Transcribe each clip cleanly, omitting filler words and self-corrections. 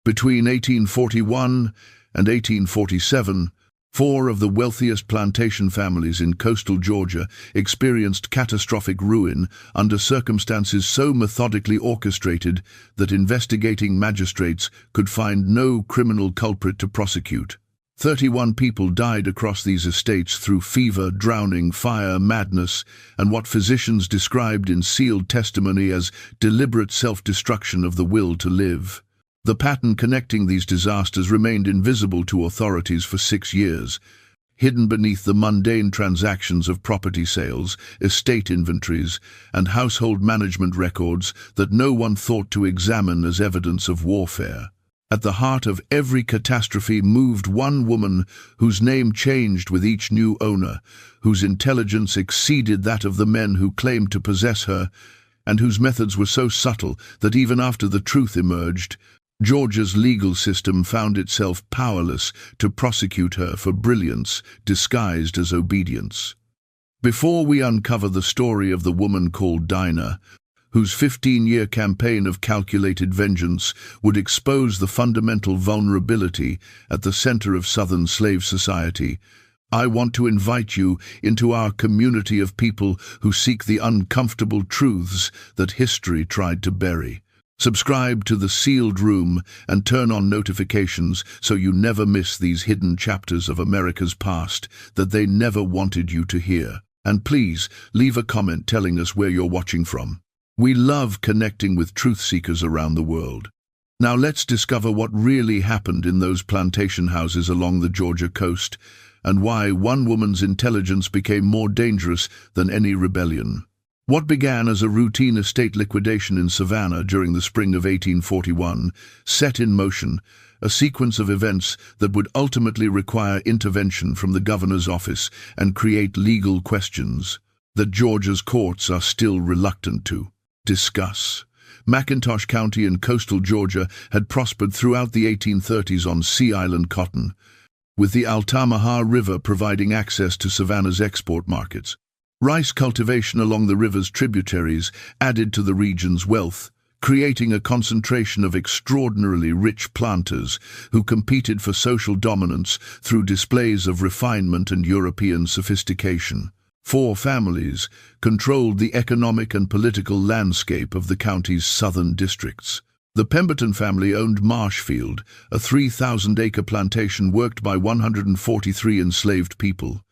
Between 1841 and 1847, four of the wealthiest plantation families in coastal Georgia experienced catastrophic ruin under circumstances so methodically orchestrated that investigating magistrates could find no criminal culprit to prosecute. 31 people died across these estates through fever, drowning, fire, madness, and what physicians described in sealed testimony as deliberate self-destruction of the will to live. The pattern connecting these disasters remained invisible to authorities for 6 years, hidden beneath the mundane transactions of property sales, estate inventories, and household management records that no one thought to examine as evidence of warfare. At the heart of every catastrophe moved one woman whose name changed with each new owner, whose intelligence exceeded that of the men who claimed to possess her, and whose methods were so subtle that even after the truth emerged, Georgia's legal system found itself powerless to prosecute her for brilliance disguised as obedience. Before we uncover the story of the woman called Dinah, whose 15-year campaign of calculated vengeance would expose the fundamental vulnerability at the center of Southern slave society, I want to invite you into our community of people who seek the uncomfortable truths that history tried to bury. Subscribe to The Sealed Room and turn on notifications so you never miss these hidden chapters of America's past that they never wanted you to hear. And please, leave a comment telling us where you're watching from. We love connecting with truth seekers around the world. Now let's discover what really happened in those plantation houses along the Georgia coast and why one woman's intelligence became more dangerous than any rebellion. What began as a routine estate liquidation in Savannah during the spring of 1841 set in motion a sequence of events that would ultimately require intervention from the governor's office and create legal questions that Georgia's courts are still reluctant to discuss. McIntosh County in coastal Georgia had prospered throughout the 1830s on Sea Island cotton, with the Altamaha River providing access to Savannah's export markets. Rice cultivation along the river's tributaries added to the region's wealth, creating a concentration of extraordinarily rich planters who competed for social dominance through displays of refinement and European sophistication. 4 families controlled the economic and political landscape of the county's southern districts. The Pemberton family owned Marshfield, a 3,000-acre plantation worked by 143 enslaved people.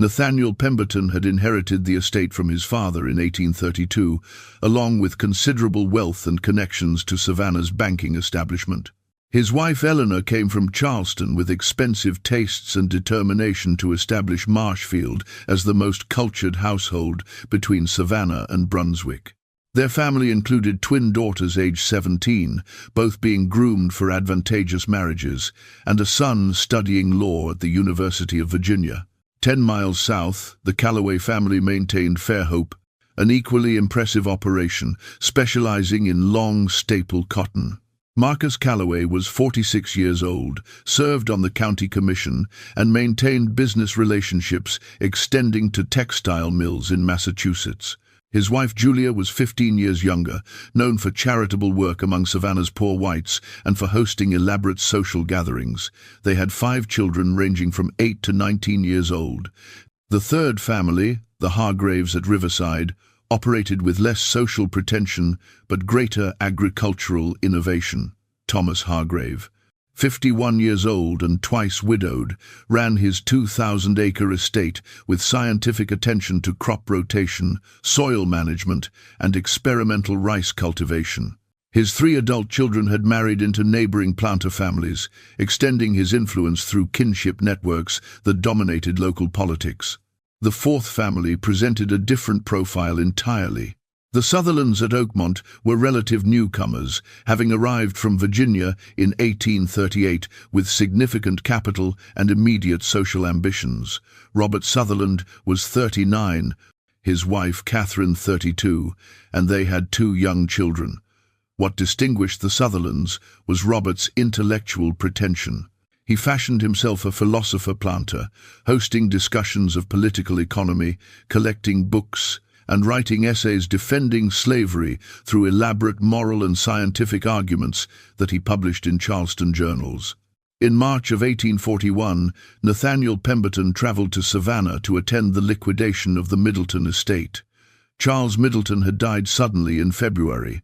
Nathaniel Pemberton had inherited the estate from his father in 1832, along with considerable wealth and connections to Savannah's banking establishment. His wife Eleanor came from Charleston with expensive tastes and determination to establish Marshfield as the most cultured household between Savannah and Brunswick. Their family included twin daughters aged 17, both being groomed for advantageous marriages, and a son studying law at the University of Virginia. 10 miles south, the Callaway family maintained Fairhope, an equally impressive operation specializing in long staple cotton. Marcus Callaway was 46 years old, served on the county commission, and maintained business relationships extending to textile mills in Massachusetts. His wife Julia was 15 years younger, known for charitable work among Savannah's poor whites and for hosting elaborate social gatherings. They had 5 children ranging from 8 to 19 years old. The third family, the Hargraves at Riverside, operated with less social pretension but greater agricultural innovation. Thomas Hargrave, 51 years old and twice widowed, ran his 2,000-acre estate with scientific attention to crop rotation, soil management, and experimental rice cultivation. His 3 adult children had married into neighboring planter families, extending his influence through kinship networks that dominated local politics. The fourth family presented a different profile entirely. The Sutherlands at Oakmont were relative newcomers, having arrived from Virginia in 1838 with significant capital and immediate social ambitions. Robert Sutherland was 39, his wife Catherine 32, and they had 2 young children. What distinguished the Sutherlands was Robert's intellectual pretension. He fashioned himself a philosopher-planter, hosting discussions of political economy, collecting books, and writing essays defending slavery through elaborate moral and scientific arguments that he published in Charleston journals. In March of 1841, Nathaniel Pemberton traveled to Savannah to attend the liquidation of the Middleton estate. Charles Middleton had died suddenly in February,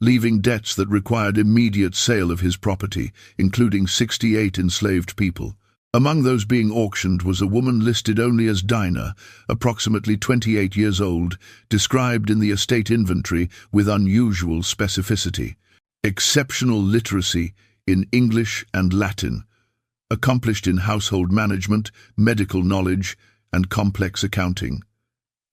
leaving debts that required immediate sale of his property, including 68 enslaved people. Among those being auctioned was a woman listed only as Dinah, approximately 28 years old, described in the estate inventory with unusual specificity. Exceptional literacy in English and Latin, accomplished in household management, medical knowledge, and complex accounting.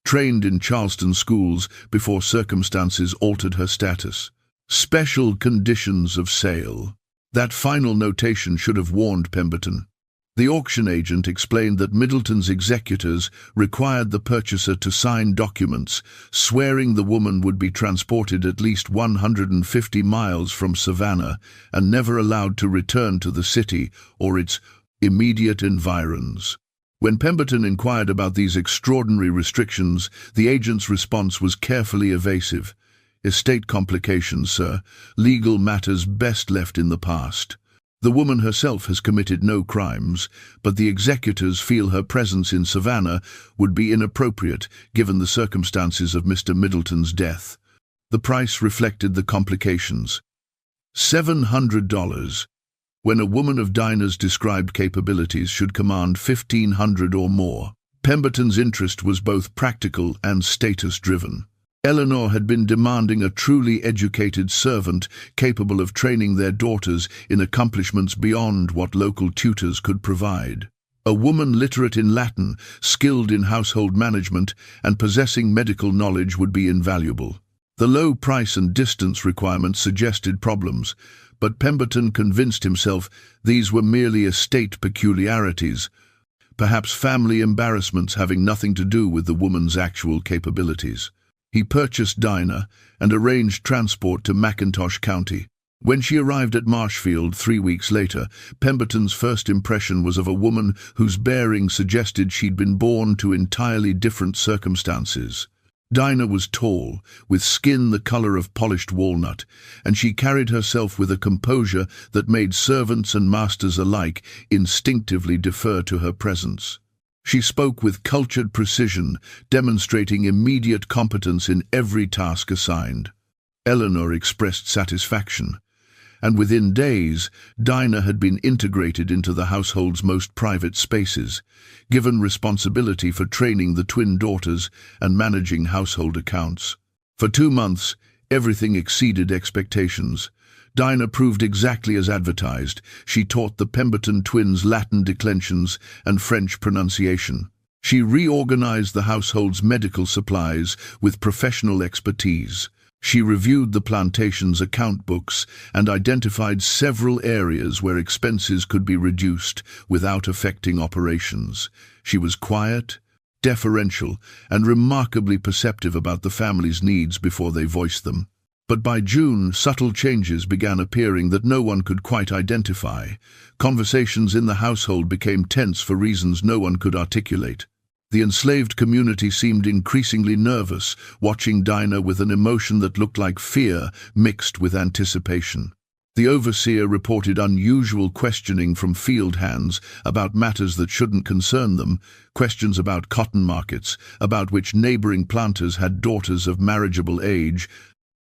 Trained in Charleston schools before circumstances altered her status. Special conditions of sale. That final notation should have warned Pemberton. The auction agent explained that Middleton's executors required the purchaser to sign documents swearing the woman would be transported at least 150 miles from Savannah and never allowed to return to the city or its immediate environs. When Pemberton inquired about these extraordinary restrictions, the agent's response was carefully evasive. "Estate complications, sir. Legal matters best left in the past. The woman herself has committed no crimes, but the executors feel her presence in Savannah would be inappropriate given the circumstances of Mr. Middleton's death." The price reflected the complications. $700. When a woman of Dinah's described capabilities should command $1,500 or more. Pemberton's interest was both practical and status-driven. Eleanor had been demanding a truly educated servant capable of training their daughters in accomplishments beyond what local tutors could provide. A woman literate in Latin, skilled in household management, and possessing medical knowledge would be invaluable. The low price and distance requirements suggested problems, but Pemberton convinced himself these were merely estate peculiarities, perhaps family embarrassments having nothing to do with the woman's actual capabilities. He purchased Dinah and arranged transport to McIntosh County. When she arrived at Marshfield 3 weeks later, Pemberton's first impression was of a woman whose bearing suggested she'd been born to entirely different circumstances. Dinah was tall, with skin the color of polished walnut, and she carried herself with a composure that made servants and masters alike instinctively defer to her presence. She spoke with cultured precision, demonstrating immediate competence in every task assigned. Eleanor expressed satisfaction, and within days, Dinah had been integrated into the household's most private spaces, given responsibility for training the twin daughters and managing household accounts. For 2 months, everything exceeded expectations. Dinah proved exactly as advertised. She taught the Pemberton twins Latin declensions and French pronunciation. She reorganized the household's medical supplies with professional expertise. She reviewed the plantation's account books and identified several areas where expenses could be reduced without affecting operations. She was quiet, deferential, and remarkably perceptive about the family's needs before they voiced them. But by June, subtle changes began appearing that no one could quite identify. Conversations in the household became tense for reasons no one could articulate. The enslaved community seemed increasingly nervous, watching Dinah with an emotion that looked like fear mixed with anticipation. The overseer reported unusual questioning from field hands about matters that shouldn't concern them, questions about cotton markets, about which neighboring planters had daughters of marriageable age,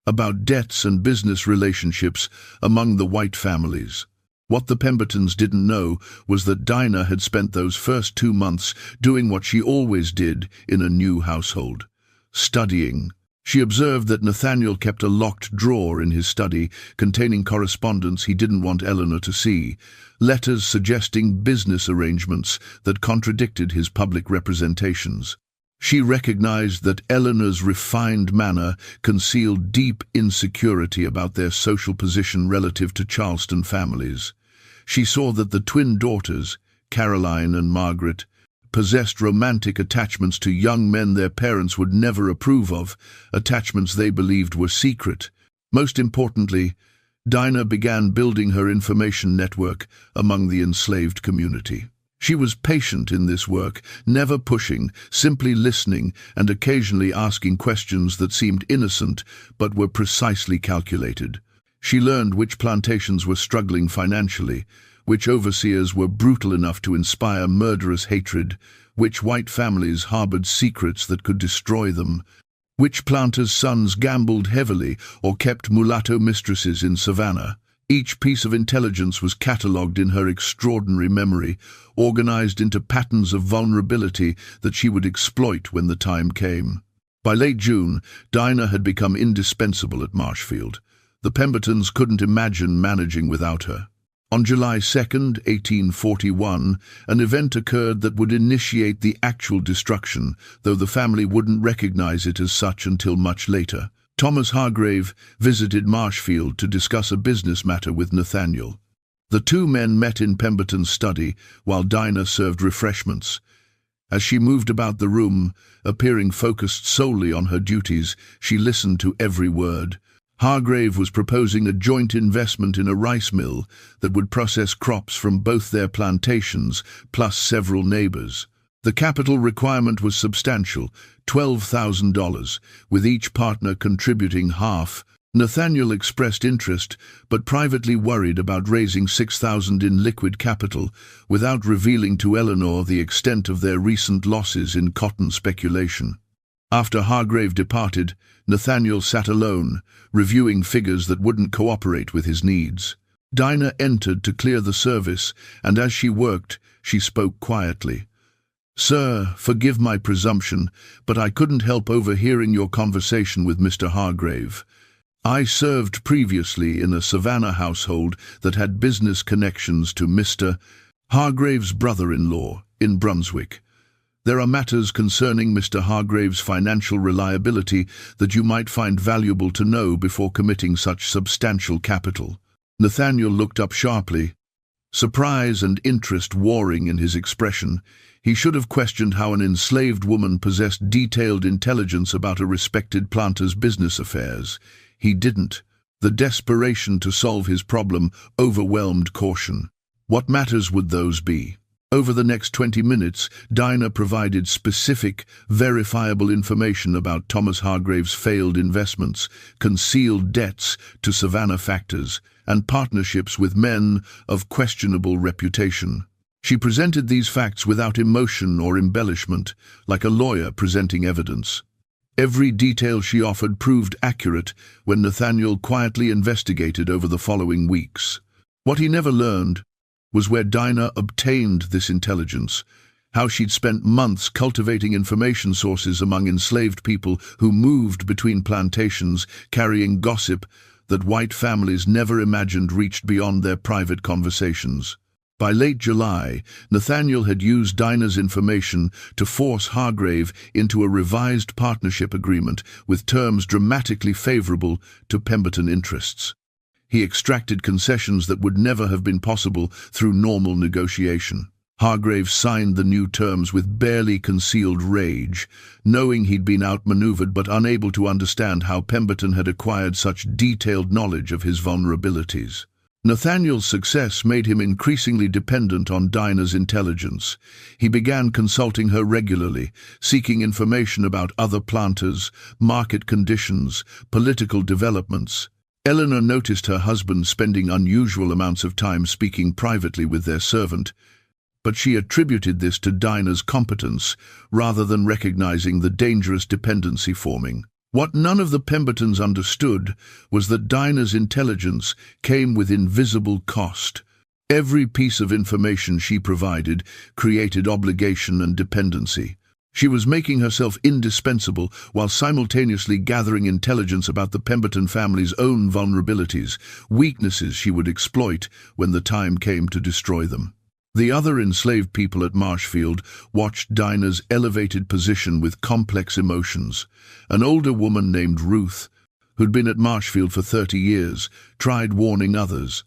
about debts and business relationships among the white families. What the Pembertons didn't know was that Dinah had spent those first 2 months doing what she always did in a new household, studying. She observed that Nathaniel kept a locked drawer in his study containing correspondence he didn't want Eleanor to see, letters suggesting business arrangements that contradicted his public representations. She recognized that Eleanor's refined manner concealed deep insecurity about their social position relative to Charleston families. She saw that the twin daughters, Caroline and Margaret, possessed romantic attachments to young men their parents would never approve of, attachments they believed were secret. Most importantly, Dinah began building her information network among the enslaved community. She was patient in this work, never pushing, simply listening and occasionally asking questions that seemed innocent but were precisely calculated. She learned which plantations were struggling financially, which overseers were brutal enough to inspire murderous hatred, which white families harbored secrets that could destroy them, which planters' sons gambled heavily or kept mulatto mistresses in Savannah. Each piece of intelligence was catalogued in her extraordinary memory, organized into patterns of vulnerability that she would exploit when the time came. By late June, Dinah had become indispensable at Marshfield. The Pembertons couldn't imagine managing without her. On July 2nd, 1841, an event occurred that would initiate the actual destruction, though the family wouldn't recognize it as such until much later. Thomas Hargrave visited Marshfield to discuss a business matter with Nathaniel. The two men met in Pemberton's study while Dinah served refreshments. As she moved about the room, appearing focused solely on her duties, she listened to every word. Hargrave was proposing a joint investment in a rice mill that would process crops from both their plantations, plus several neighbors. The capital requirement was substantial, $12,000, with each partner contributing half. Nathaniel expressed interest, but privately worried about raising $6,000 in liquid capital without revealing to Eleanor the extent of their recent losses in cotton speculation. After Hargrave departed, Nathaniel sat alone, reviewing figures that wouldn't cooperate with his needs. Dinah entered to clear the service, and as she worked, she spoke quietly. "Sir, forgive my presumption, but I couldn't help overhearing your conversation with Mr. Hargrave. I served previously in a Savannah household that had business connections to Mr. Hargrave's brother-in-law in Brunswick. There are matters concerning Mr. Hargrave's financial reliability that you might find valuable to know before committing such substantial capital." Nathaniel looked up sharply, surprise and interest warring in his expression. He should have questioned how an enslaved woman possessed detailed intelligence about a respected planter's business affairs. He didn't. The desperation to solve his problem overwhelmed caution. What matters would those be? Over the next 20 minutes, Dinah provided specific, verifiable information about Thomas Hargrave's failed investments, concealed debts to Savannah factors, and partnerships with men of questionable reputation. She presented these facts without emotion or embellishment, like a lawyer presenting evidence. Every detail she offered proved accurate when Nathaniel quietly investigated over the following weeks. What he never learned was where Dinah obtained this intelligence, how she'd spent months cultivating information sources among enslaved people who moved between plantations, carrying gossip that white families never imagined reached beyond their private conversations. By late July, Nathaniel had used Dinah's information to force Hargrave into a revised partnership agreement with terms dramatically favorable to Pemberton interests. He extracted concessions that would never have been possible through normal negotiation. Hargrave signed the new terms with barely concealed rage, knowing he'd been outmaneuvered but unable to understand how Pemberton had acquired such detailed knowledge of his vulnerabilities. Nathaniel's success made him increasingly dependent on Dinah's intelligence. He began consulting her regularly, seeking information about other planters, market conditions, political developments. Eleanor noticed her husband spending unusual amounts of time speaking privately with their servant, but she attributed this to Dinah's competence rather than recognizing the dangerous dependency forming. What none of the Pembertons understood was that Dinah's intelligence came with invisible cost. Every piece of information she provided created obligation and dependency. She was making herself indispensable while simultaneously gathering intelligence about the Pemberton family's own vulnerabilities, weaknesses she would exploit when the time came to destroy them. The other enslaved people at Marshfield watched Dinah's elevated position with complex emotions. An older woman named Ruth, who'd been at Marshfield for 30 years, tried warning others.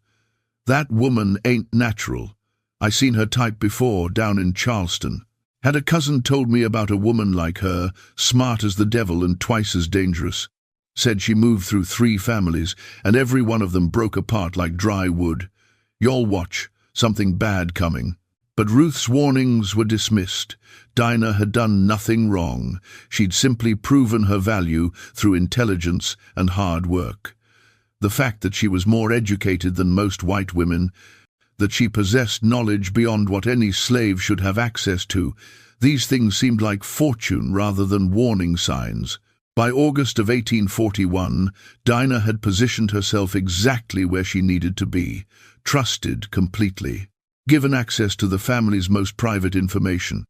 "That woman ain't natural. I seen her type before, down in Charleston. Had a cousin told me about a woman like her, smart as the devil and twice as dangerous. Said she moved through 3 families, and every one of them broke apart like dry wood. Y'all watch. Something bad coming." But Ruth's warnings were dismissed. Dinah had done nothing wrong. She'd simply proven her value through intelligence and hard work. The fact that she was more educated than most white women, that she possessed knowledge beyond what any slave should have access to, these things seemed like fortune rather than warning signs. By August of 1841, Dinah had positioned herself exactly where she needed to be, trusted completely, given access to the family's most private information,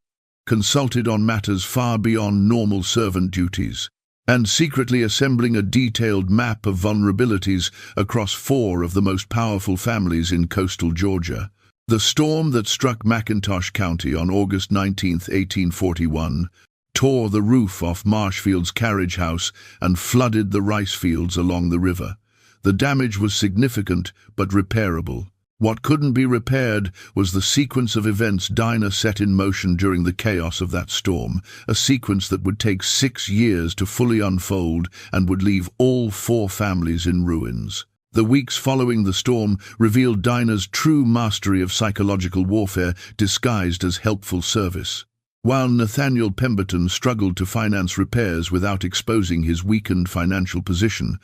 consulted on matters far beyond normal servant duties, and secretly assembling a detailed map of vulnerabilities across 4 of the most powerful families in coastal Georgia. The storm that struck McIntosh County on August 19, 1841, tore the roof off Marshfield's carriage house and flooded the rice fields along the river. The damage was significant but repairable. What couldn't be repaired was the sequence of events Dinah set in motion during the chaos of that storm, a sequence that would take 6 years to fully unfold and would leave all 4 families in ruins. The weeks following the storm revealed Dinah's true mastery of psychological warfare disguised as helpful service. While Nathaniel Pemberton struggled to finance repairs without exposing his weakened financial position,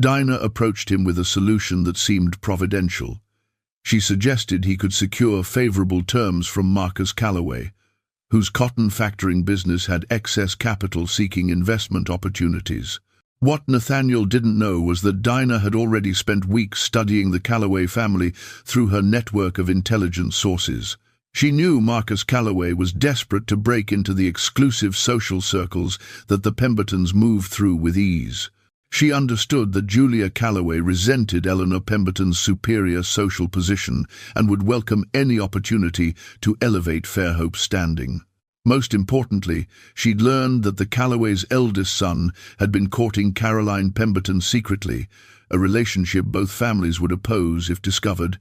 Dinah approached him with a solution that seemed providential. She suggested he could secure favorable terms from Marcus Callaway, whose cotton factoring business had excess capital seeking investment opportunities. What Nathaniel didn't know was that Dinah had already spent weeks studying the Callaway family through her network of intelligence sources. She knew Marcus Callaway was desperate to break into the exclusive social circles that the Pembertons moved through with ease. She understood that Julia Callaway resented Eleanor Pemberton's superior social position and would welcome any opportunity to elevate Fairhope's standing. Most importantly, she'd learned that the Callaway's eldest son had been courting Caroline Pemberton secretly, a relationship both families would oppose if discovered,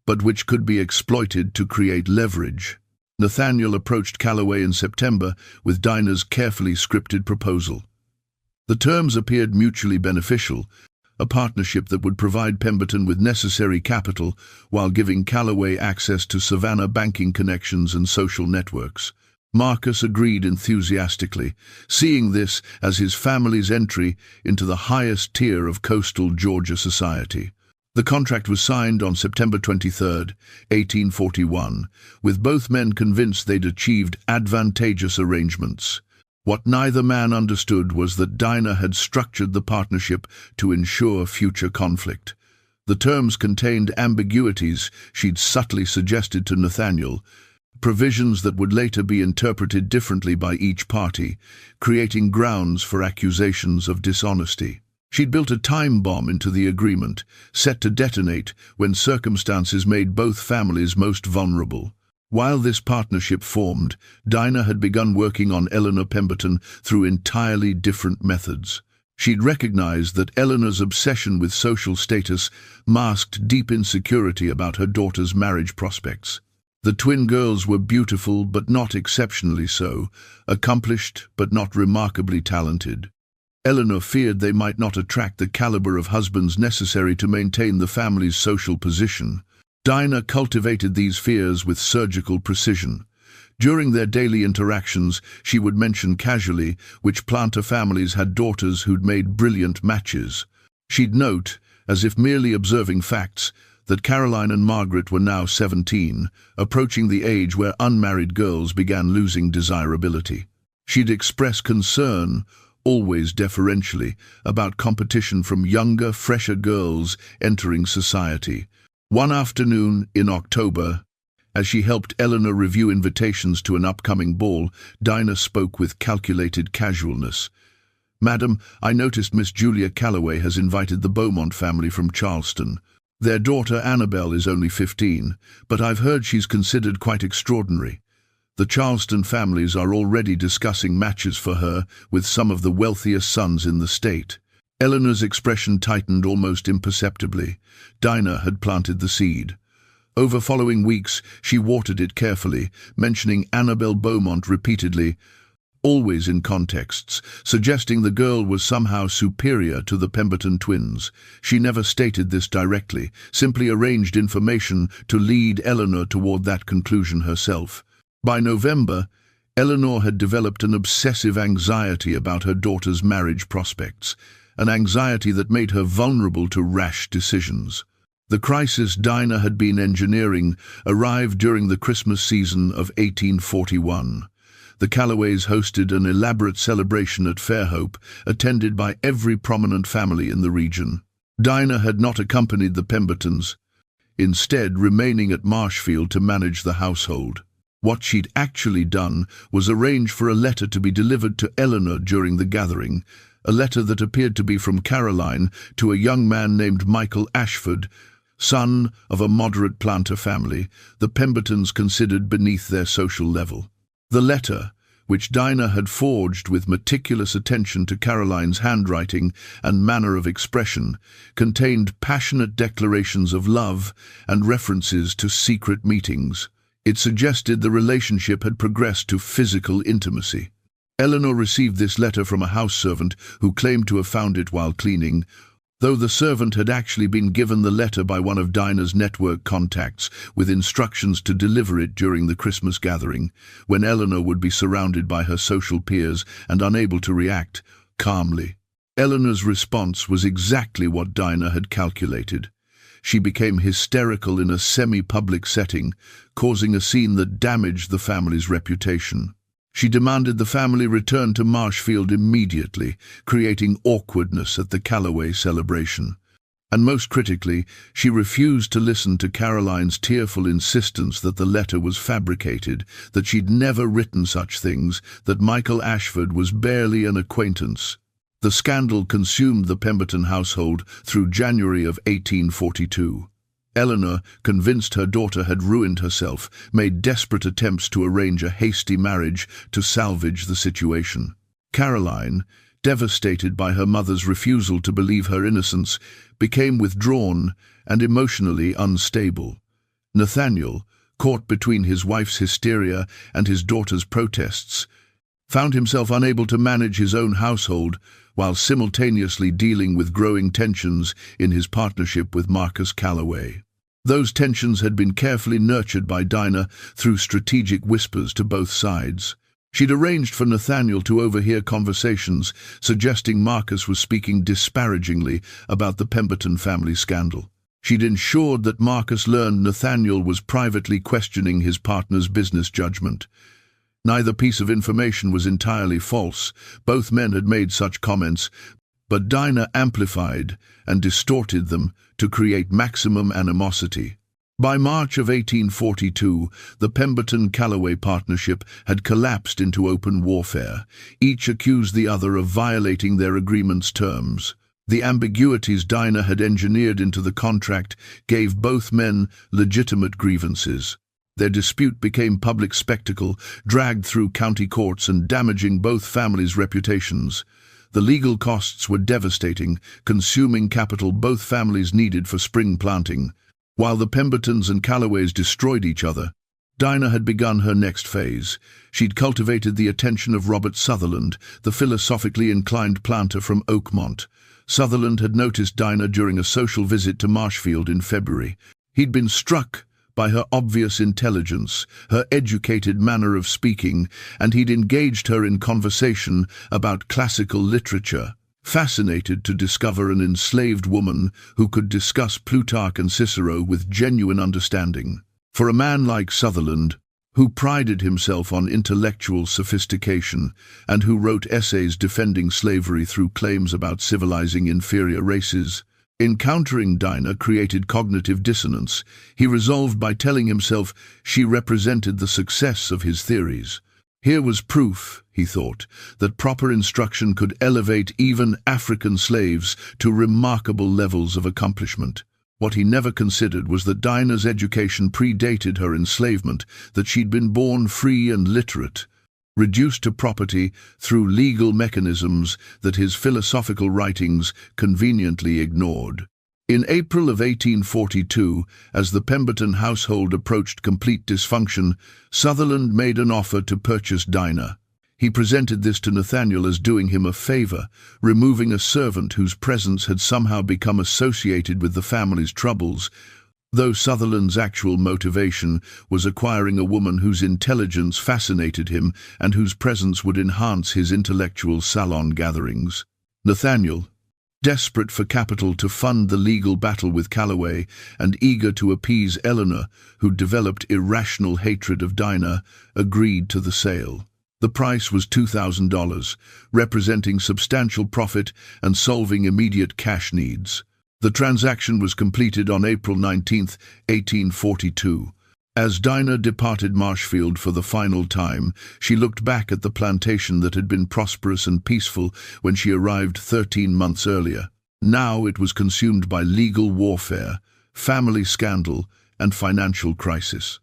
but which could be exploited to create leverage. Nathaniel approached Callaway in September with Dinah's carefully scripted proposal. The terms appeared mutually beneficial, a partnership that would provide Pemberton with necessary capital while giving Callaway access to Savannah banking connections and social networks. Marcus agreed enthusiastically, seeing this as his family's entry into the highest tier of coastal Georgia society. The contract was signed on September 23, 1841, with both men convinced they'd achieved advantageous arrangements. What neither man understood was that Dinah had structured the partnership to ensure future conflict. The terms contained ambiguities she'd subtly suggested to Nathaniel, provisions that would later be interpreted differently by each party, creating grounds for accusations of dishonesty. She'd built a time bomb into the agreement, set to detonate when circumstances made both families most vulnerable. While this partnership formed, Dinah had begun working on Eleanor Pemberton through entirely different methods. She'd recognized that Eleanor's obsession with social status masked deep insecurity about her daughter's marriage prospects. The twin girls were beautiful but not exceptionally so, accomplished but not remarkably talented. Eleanor feared they might not attract the caliber of husbands necessary to maintain the family's social position. Dinah cultivated these fears with surgical precision. During their daily interactions, she would mention casually which planter families had daughters who'd made brilliant matches. She'd note, as if merely observing facts, that Caroline and Margaret were now 17, approaching the age where unmarried girls began losing desirability. She'd express concern, always deferentially, about competition from younger, fresher girls entering society. One afternoon in October, as she helped Eleanor review invitations to an upcoming ball, Dinah spoke with calculated casualness. "Madam, I noticed Miss Julia Callaway has invited the Beaumont family from Charleston. Their daughter Annabelle is only 15, but I've heard she's considered quite extraordinary. The Charleston families are already discussing matches for her with some of the wealthiest sons in the state." Eleanor's expression tightened almost imperceptibly. Dinah had planted the seed. Over following weeks, she watered it carefully, mentioning Annabelle Beaumont repeatedly, always in contexts, suggesting the girl was somehow superior to the Pemberton twins. She never stated this directly, simply arranged information to lead Eleanor toward that conclusion herself. By November, Eleanor had developed an obsessive anxiety about her daughter's marriage prospects, an anxiety that made her vulnerable to rash decisions. The crisis Dinah had been engineering arrived during the Christmas season of 1841. The Callaways hosted an elaborate celebration at Fairhope, attended by every prominent family in the region. Dinah had not accompanied the Pembertons, instead remaining at Marshfield to manage the household. What she'd actually done was arrange for a letter to be delivered to Eleanor during the gathering, a letter that appeared to be from Caroline to a young man named Michael Ashford, son of a moderate planter family the Pembertons considered beneath their social level. The letter, which Dinah had forged with meticulous attention to Caroline's handwriting and manner of expression, contained passionate declarations of love and references to secret meetings. It suggested the relationship had progressed to physical intimacy. Eleanor received this letter from a house servant who claimed to have found it while cleaning, though the servant had actually been given the letter by one of Dinah's network contacts with instructions to deliver it during the Christmas gathering, when Eleanor would be surrounded by her social peers and unable to react calmly. Eleanor's response was exactly what Dinah had calculated. She became hysterical in a semi-public setting, causing a scene that damaged the family's reputation. She demanded the family return to Marshfield immediately, creating awkwardness at the Callaway celebration. And most critically, she refused to listen to Caroline's tearful insistence that the letter was fabricated, that she'd never written such things, that Michael Ashford was barely an acquaintance. The scandal consumed the Pemberton household through January of 1842. Eleanor, convinced her daughter had ruined herself, made desperate attempts to arrange a hasty marriage to salvage the situation. Caroline, devastated by her mother's refusal to believe her innocence, became withdrawn and emotionally unstable. Nathaniel, caught between his wife's hysteria and his daughter's protests, found himself unable to manage his own household while simultaneously dealing with growing tensions in his partnership with Marcus Callaway. Those tensions had been carefully nurtured by Dinah through strategic whispers to both sides. She'd arranged for Nathaniel to overhear conversations suggesting Marcus was speaking disparagingly about the Pemberton family scandal. She'd ensured that Marcus learned Nathaniel was privately questioning his partner's business judgment. Neither piece of information was entirely false. Both men had made such comments, but Dinah amplified and distorted them to create maximum animosity. By March of 1842, the Pemberton-Callaway partnership had collapsed into open warfare. Each accused the other of violating their agreement's terms. The ambiguities Dinah had engineered into the contract gave both men legitimate grievances. Their dispute became public spectacle, dragged through county courts and damaging both families' reputations. The legal costs were devastating, consuming capital both families needed for spring planting. While the Pembertons and Callaways destroyed each other, Dinah had begun her next phase. She'd cultivated the attention of Robert Sutherland, the philosophically inclined planter from Oakmont. Sutherland had noticed Dinah during a social visit to Marshfield in February. He'd been struck by her obvious intelligence, her educated manner of speaking, and he'd engaged her in conversation about classical literature. Fascinated to discover an enslaved woman who could discuss Plutarch and Cicero with genuine understanding. For a man like Sutherland, who prided himself on intellectual sophistication and who wrote essays defending slavery through claims about civilizing inferior races, encountering Dinah created cognitive dissonance. He resolved by telling himself she represented the success of his theories. Here was proof, he thought, that proper instruction could elevate even African slaves to remarkable levels of accomplishment. What he never considered was that Dinah's education predated her enslavement, that she'd been born free and literate, reduced to property through legal mechanisms that his philosophical writings conveniently ignored. In April of 1842, as the Pemberton household approached complete dysfunction, Sutherland made an offer to purchase Dinah. He presented this to Nathaniel as doing him a favor, removing a servant whose presence had somehow become associated with the family's troubles, though Sutherland's actual motivation was acquiring a woman whose intelligence fascinated him and whose presence would enhance his intellectual salon gatherings. Nathaniel, desperate for capital to fund the legal battle with Calloway and eager to appease Eleanor, who developed irrational hatred of Dinah, agreed to the sale. The price was $2,000, representing substantial profit and solving immediate cash needs. The transaction was completed on April 19, 1842. As Dinah departed Marshfield for the final time, she looked back at the plantation that had been prosperous and peaceful when she arrived 13 months earlier. Now it was consumed by legal warfare, family scandal, and financial crisis.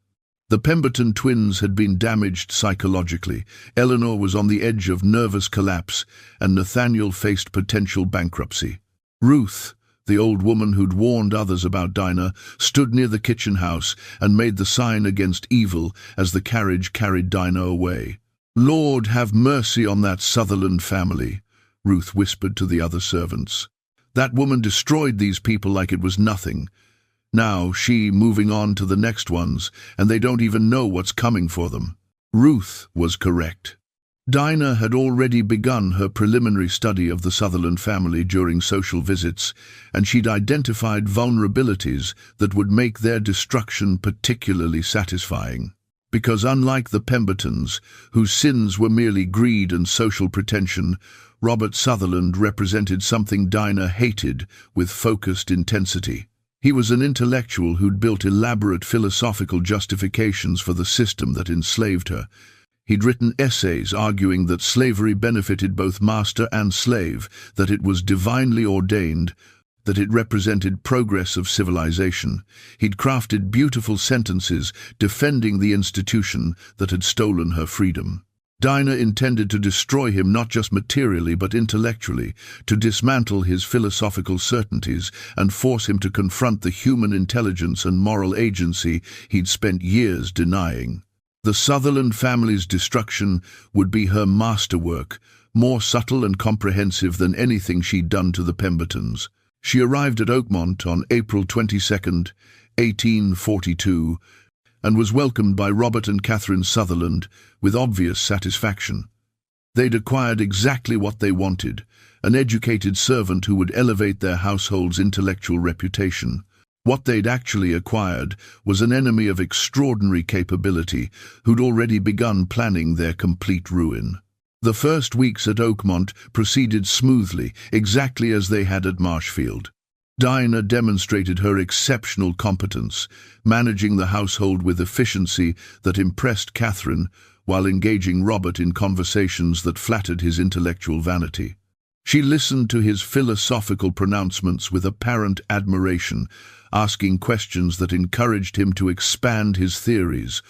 The Pemberton twins had been damaged psychologically, Eleanor was on the edge of nervous collapse, and Nathaniel faced potential bankruptcy. Ruth, the old woman who'd warned others about Dinah, stood near the kitchen house and made the sign against evil as the carriage carried Dinah away. "Lord, have mercy on that Sutherland family," Ruth whispered to the other servants. "That woman destroyed these people like it was nothing. Now she moving on to the next ones, and they don't even know what's coming for them." Ruth was correct. Dinah had already begun her preliminary study of the Sutherland family during social visits, and she'd identified vulnerabilities that would make their destruction particularly satisfying. Because unlike the Pembertons, whose sins were merely greed and social pretension, Robert Sutherland represented something Dinah hated with focused intensity. He was an intellectual who'd built elaborate philosophical justifications for the system that enslaved her. He'd written essays arguing that slavery benefited both master and slave, that it was divinely ordained, that it represented progress of civilization. He'd crafted beautiful sentences defending the institution that had stolen her freedom. Dinah intended to destroy him not just materially but intellectually, to dismantle his philosophical certainties and force him to confront the human intelligence and moral agency he'd spent years denying. The Sutherland family's destruction would be her masterwork, more subtle and comprehensive than anything she'd done to the Pembertons. She arrived at Oakmont on April 22, 1842, and was welcomed by Robert and Catherine Sutherland with obvious satisfaction. They'd acquired exactly what they wanted, an educated servant who would elevate their household's intellectual reputation. What they'd actually acquired was an enemy of extraordinary capability who'd already begun planning their complete ruin. The first weeks at Oakmont proceeded smoothly, exactly as they had at Marshfield. Dinah demonstrated her exceptional competence, managing the household with efficiency that impressed Catherine, while engaging Robert in conversations that flattered his intellectual vanity. She listened to his philosophical pronouncements with apparent admiration, asking questions that encouraged him to expand his theories,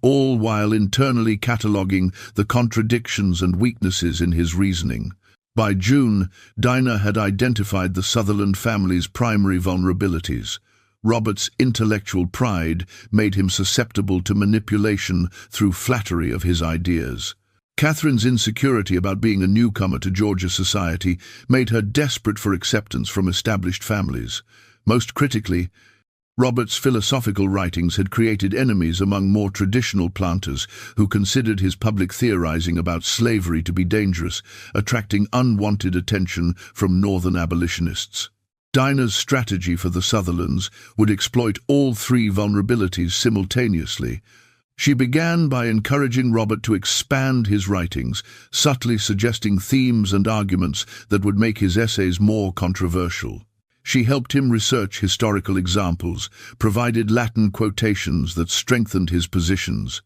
all while internally cataloguing the contradictions and weaknesses in his reasoning. By June, Dinah had identified the Sutherland family's primary vulnerabilities. Robert's intellectual pride made him susceptible to manipulation through flattery of his ideas. Catherine's insecurity about being a newcomer to Georgia society made her desperate for acceptance from established families. Most critically, Robert's philosophical writings had created enemies among more traditional planters who considered his public theorizing about slavery to be dangerous, attracting unwanted attention from Northern abolitionists. Dinah's strategy for the Sutherlands would exploit all three vulnerabilities simultaneously. She began by encouraging Robert to expand his writings, subtly suggesting themes and arguments that would make his essays more controversial. She helped him research historical examples, provided Latin quotations that strengthened his positions,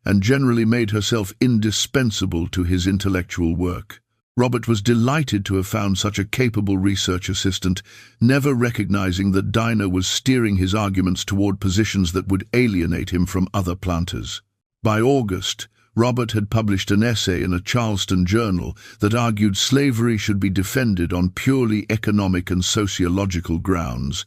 and generally made herself indispensable to his intellectual work. Robert was delighted to have found such a capable research assistant, never recognizing that Dinah was steering his arguments toward positions that would alienate him from other planters. By August, Robert had published an essay in a Charleston journal that argued slavery should be defended on purely economic and sociological grounds,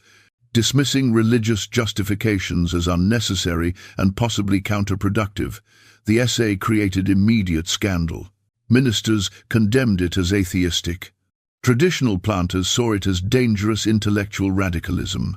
dismissing religious justifications as unnecessary and possibly counterproductive. The essay created immediate scandal. Ministers condemned it as atheistic. Traditional planters saw it as dangerous intellectual radicalism.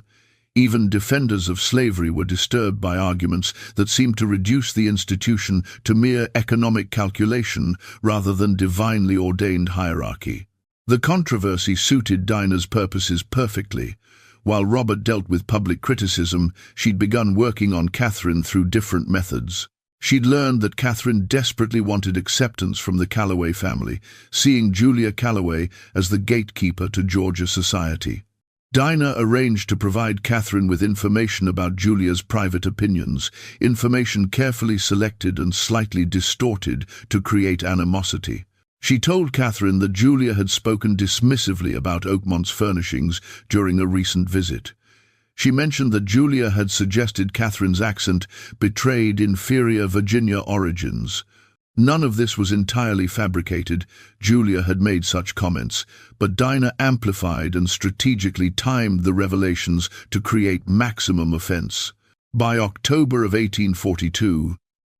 Even defenders of slavery were disturbed by arguments that seemed to reduce the institution to mere economic calculation rather than divinely ordained hierarchy. The controversy suited Dinah's purposes perfectly. While Robert dealt with public criticism, she'd begun working on Catherine through different methods. She'd learned that Catherine desperately wanted acceptance from the Calloway family, seeing Julia Calloway as the gatekeeper to Georgia society. Dinah arranged to provide Catherine with information about Julia's private opinions, information carefully selected and slightly distorted to create animosity. She told Catherine that Julia had spoken dismissively about Oakmont's furnishings during a recent visit. She mentioned that Julia had suggested Catherine's accent betrayed inferior Virginia origins. None of this was entirely fabricated. Julia had made such comments, but Dinah amplified and strategically timed the revelations to create maximum offense. By October of 1842,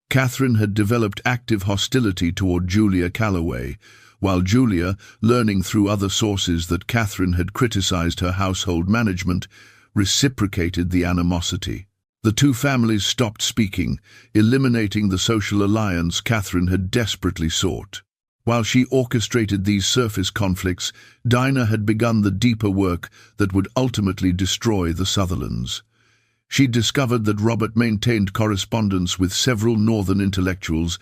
Catherine had developed active hostility toward Julia Calloway, while Julia, learning through other sources that Catherine had criticized her household management, reciprocated the animosity. The two families stopped speaking, eliminating the social alliance Catherine had desperately sought. While she orchestrated these surface conflicts, Dinah had begun the deeper work that would ultimately destroy the Sutherlands. She discovered that Robert maintained correspondence with several Northern intellectuals,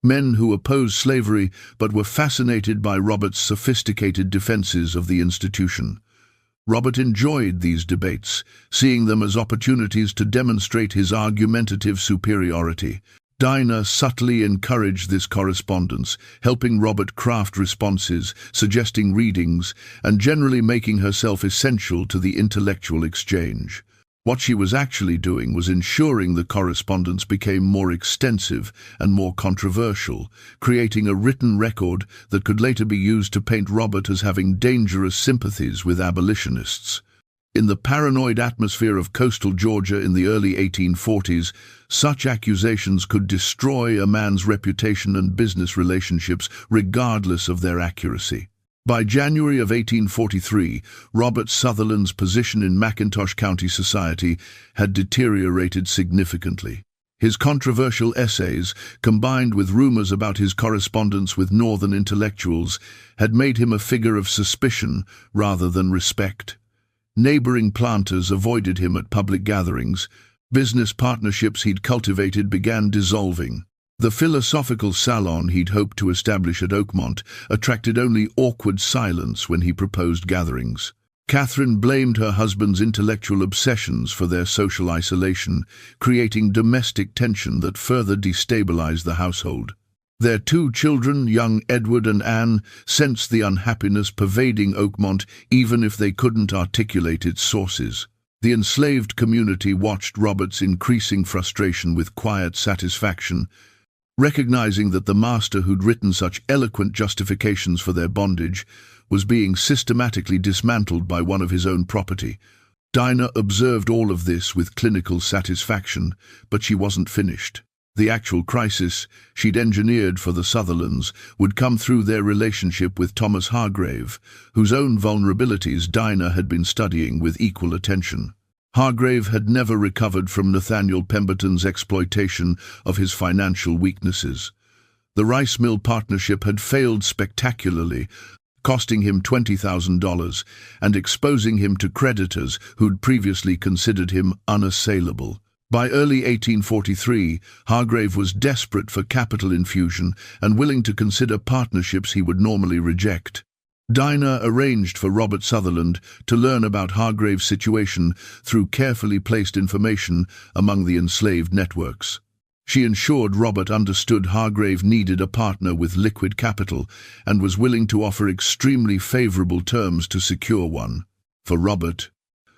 men who opposed slavery but were fascinated by Robert's sophisticated defenses of the institution. Robert enjoyed these debates, seeing them as opportunities to demonstrate his argumentative superiority. Dinah subtly encouraged this correspondence, helping Robert craft responses, suggesting readings, and generally making herself essential to the intellectual exchange. What she was actually doing was ensuring the correspondence became more extensive and more controversial, creating a written record that could later be used to paint Robert as having dangerous sympathies with abolitionists. In the paranoid atmosphere of coastal Georgia in the early 1840s, such accusations could destroy a man's reputation and business relationships regardless of their accuracy. By January of 1843, Robert Sutherland's position in McIntosh County society had deteriorated significantly. His controversial essays, combined with rumors about his correspondence with Northern intellectuals, had made him a figure of suspicion rather than respect. Neighboring planters avoided him at public gatherings. Business partnerships he'd cultivated began dissolving. The philosophical salon he'd hoped to establish at Oakmont attracted only awkward silence when he proposed gatherings. Catherine blamed her husband's intellectual obsessions for their social isolation, creating domestic tension that further destabilized the household. Their two children, young Edward and Anne, sensed the unhappiness pervading Oakmont even if they couldn't articulate its sources. The enslaved community watched Robert's increasing frustration with quiet satisfaction, recognizing that the master who'd written such eloquent justifications for their bondage was being systematically dismantled by one of his own property. Dinah observed all of this with clinical satisfaction, but she wasn't finished. The actual crisis she'd engineered for the Sutherlands would come through their relationship with Thomas Hargrave, whose own vulnerabilities Dinah had been studying with equal attention. Hargrave had never recovered from Nathaniel Pemberton's exploitation of his financial weaknesses. The rice mill partnership had failed spectacularly, costing him $20,000 and exposing him to creditors who'd previously considered him unassailable. By early 1843, Hargrave was desperate for capital infusion and willing to consider partnerships he would normally reject. Dinah arranged for Robert Sutherland to learn about Hargrave's situation through carefully placed information among the enslaved networks. She ensured Robert understood Hargrave needed a partner with liquid capital and was willing to offer extremely favorable terms to secure one. For Robert,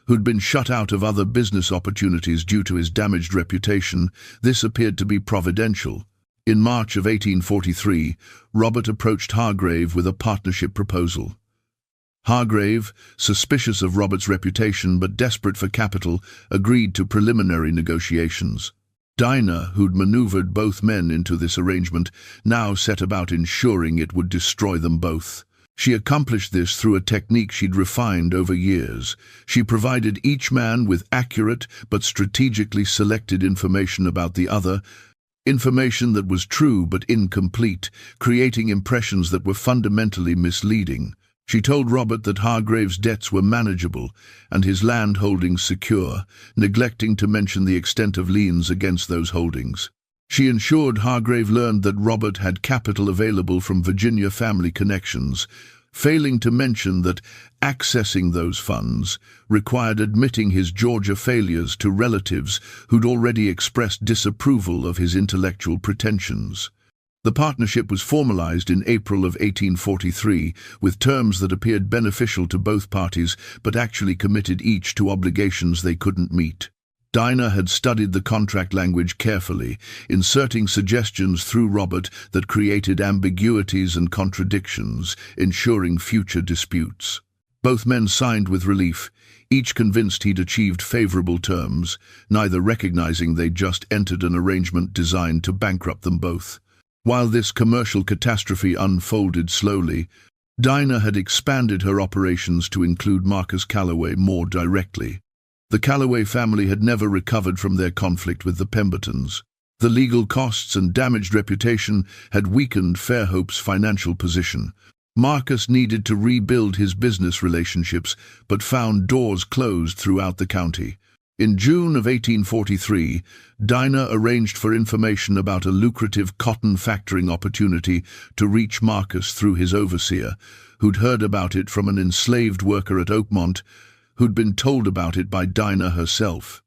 who'd been shut out of other business opportunities due to his damaged reputation, this appeared to be providential. In March of 1843, Robert approached Hargrave with a partnership proposal. Hargrave, suspicious of Robert's reputation but desperate for capital, agreed to preliminary negotiations. Dinah, who'd maneuvered both men into this arrangement, now set about ensuring it would destroy them both. She accomplished this through a technique she'd refined over years. She provided each man with accurate but strategically selected information about the other, information that was true but incomplete, creating impressions that were fundamentally misleading. She told Robert that Hargrave's debts were manageable and his land holdings secure, neglecting to mention the extent of liens against those holdings. She ensured Hargrave learned that Robert had capital available from Virginia family connections, failing to mention that accessing those funds required admitting his Georgia failures to relatives who'd already expressed disapproval of his intellectual pretensions. The partnership was formalized in April of 1843 with terms that appeared beneficial to both parties but actually committed each to obligations they couldn't meet. Dinah had studied the contract language carefully, inserting suggestions through Robert that created ambiguities and contradictions, ensuring future disputes. Both men signed with relief, each convinced he'd achieved favorable terms, neither recognizing they'd just entered an arrangement designed to bankrupt them both. While this commercial catastrophe unfolded slowly, Dinah had expanded her operations to include Marcus Calloway more directly. The Calloway family had never recovered from their conflict with the Pembertons. The legal costs and damaged reputation had weakened Fairhope's financial position. Marcus needed to rebuild his business relationships, but found doors closed throughout the county. In June of 1843, Dinah arranged for information about a lucrative cotton factoring opportunity to reach Marcus through his overseer, who'd heard about it from an enslaved worker at Oakmont, who'd been told about it by Dinah herself.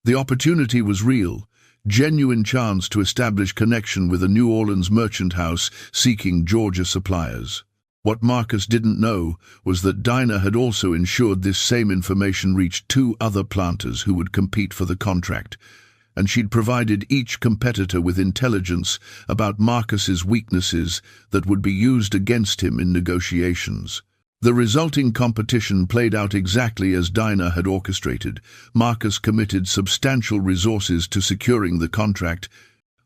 The opportunity was real, genuine chance to establish connection with a New Orleans merchant house seeking Georgia suppliers. What Marcus didn't know was that Dinah had also ensured this same information reached two other planters who would compete for the contract, and she'd provided each competitor with intelligence about Marcus's weaknesses that would be used against him in negotiations. The resulting competition played out exactly as Dinah had orchestrated. Marcus committed substantial resources to securing the contract,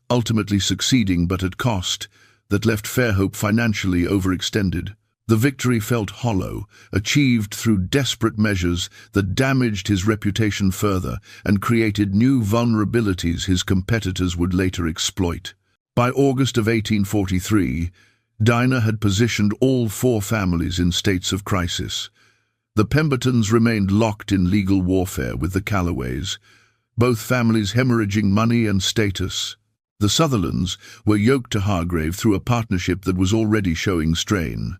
ultimately succeeding but at cost that left Fairhope financially overextended. The victory felt hollow, achieved through desperate measures that damaged his reputation further and created new vulnerabilities his competitors would later exploit. By August of 1843, Dinah had positioned all four families in states of crisis. The Pembertons remained locked in legal warfare with the Calloways, both families hemorrhaging money and status. The Sutherlands were yoked to Hargrave through a partnership that was already showing strain,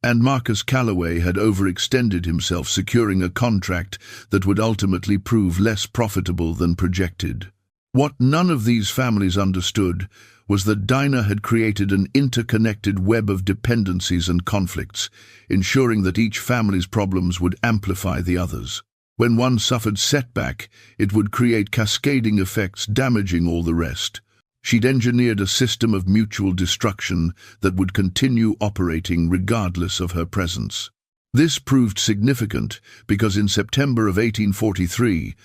and Marcus Calloway had overextended himself, securing a contract that would ultimately prove less profitable than projected. What none of these families understood was that Dinah had created an interconnected web of dependencies and conflicts, ensuring that each family's problems would amplify the others. When one suffered setback, it would create cascading effects damaging all the rest. She'd engineered a system of mutual destruction that would continue operating regardless of her presence. This proved significant because in September of 1843,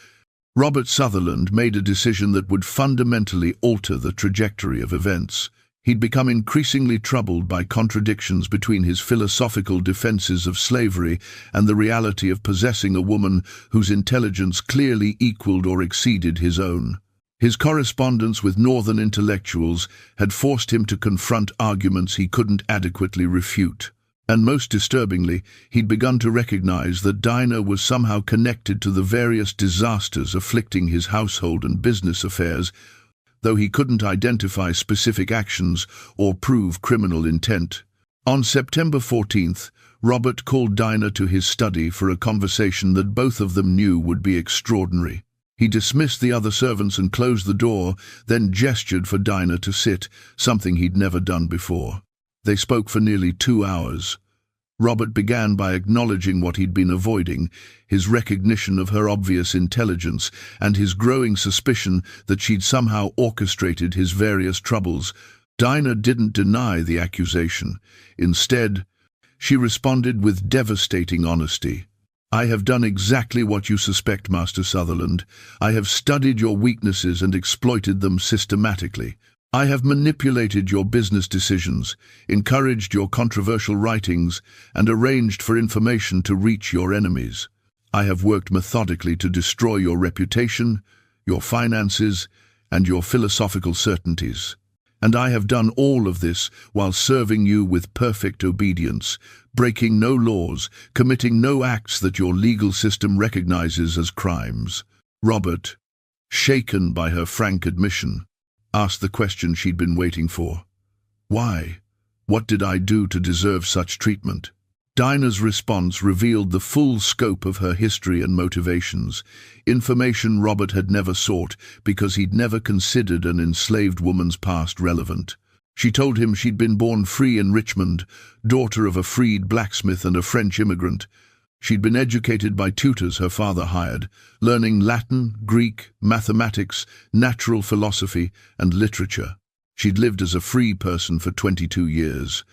Robert Sutherland made a decision that would fundamentally alter the trajectory of events. He'd become increasingly troubled by contradictions between his philosophical defenses of slavery and the reality of possessing a woman whose intelligence clearly equaled or exceeded his own. His correspondence with Northern intellectuals had forced him to confront arguments he couldn't adequately refute. And most disturbingly, he'd begun to recognize that Dinah was somehow connected to the various disasters afflicting his household and business affairs, though he couldn't identify specific actions or prove criminal intent. On September 14th, Robert called Dinah to his study for a conversation that both of them knew would be extraordinary. He dismissed the other servants and closed the door, then gestured for Dinah to sit, something he'd never done before. They spoke for nearly 2 hours. Robert began by acknowledging what he'd been avoiding, his recognition of her obvious intelligence and his growing suspicion that she'd somehow orchestrated his various troubles. Dinah didn't deny the accusation. Instead, she responded with devastating honesty. "I have done exactly what you suspect, Master Sutherland. I have studied your weaknesses and exploited them systematically. I have manipulated your business decisions, encouraged your controversial writings, and arranged for information to reach your enemies. I have worked methodically to destroy your reputation, your finances, and your philosophical certainties. And I have done all of this while serving you with perfect obedience, breaking no laws, committing no acts that your legal system recognizes as crimes." Robert, shaken by her frank admission, asked the question she'd been waiting for. "Why? What did I do to deserve such treatment?" Dinah's response revealed the full scope of her history and motivations, information Robert had never sought because he'd never considered an enslaved woman's past relevant. She told him she'd been born free in Richmond, daughter of a freed blacksmith and a French immigrant. She'd been educated by tutors her father hired, learning Latin, Greek, mathematics, natural philosophy, and literature. She'd lived as a free person for 22 years.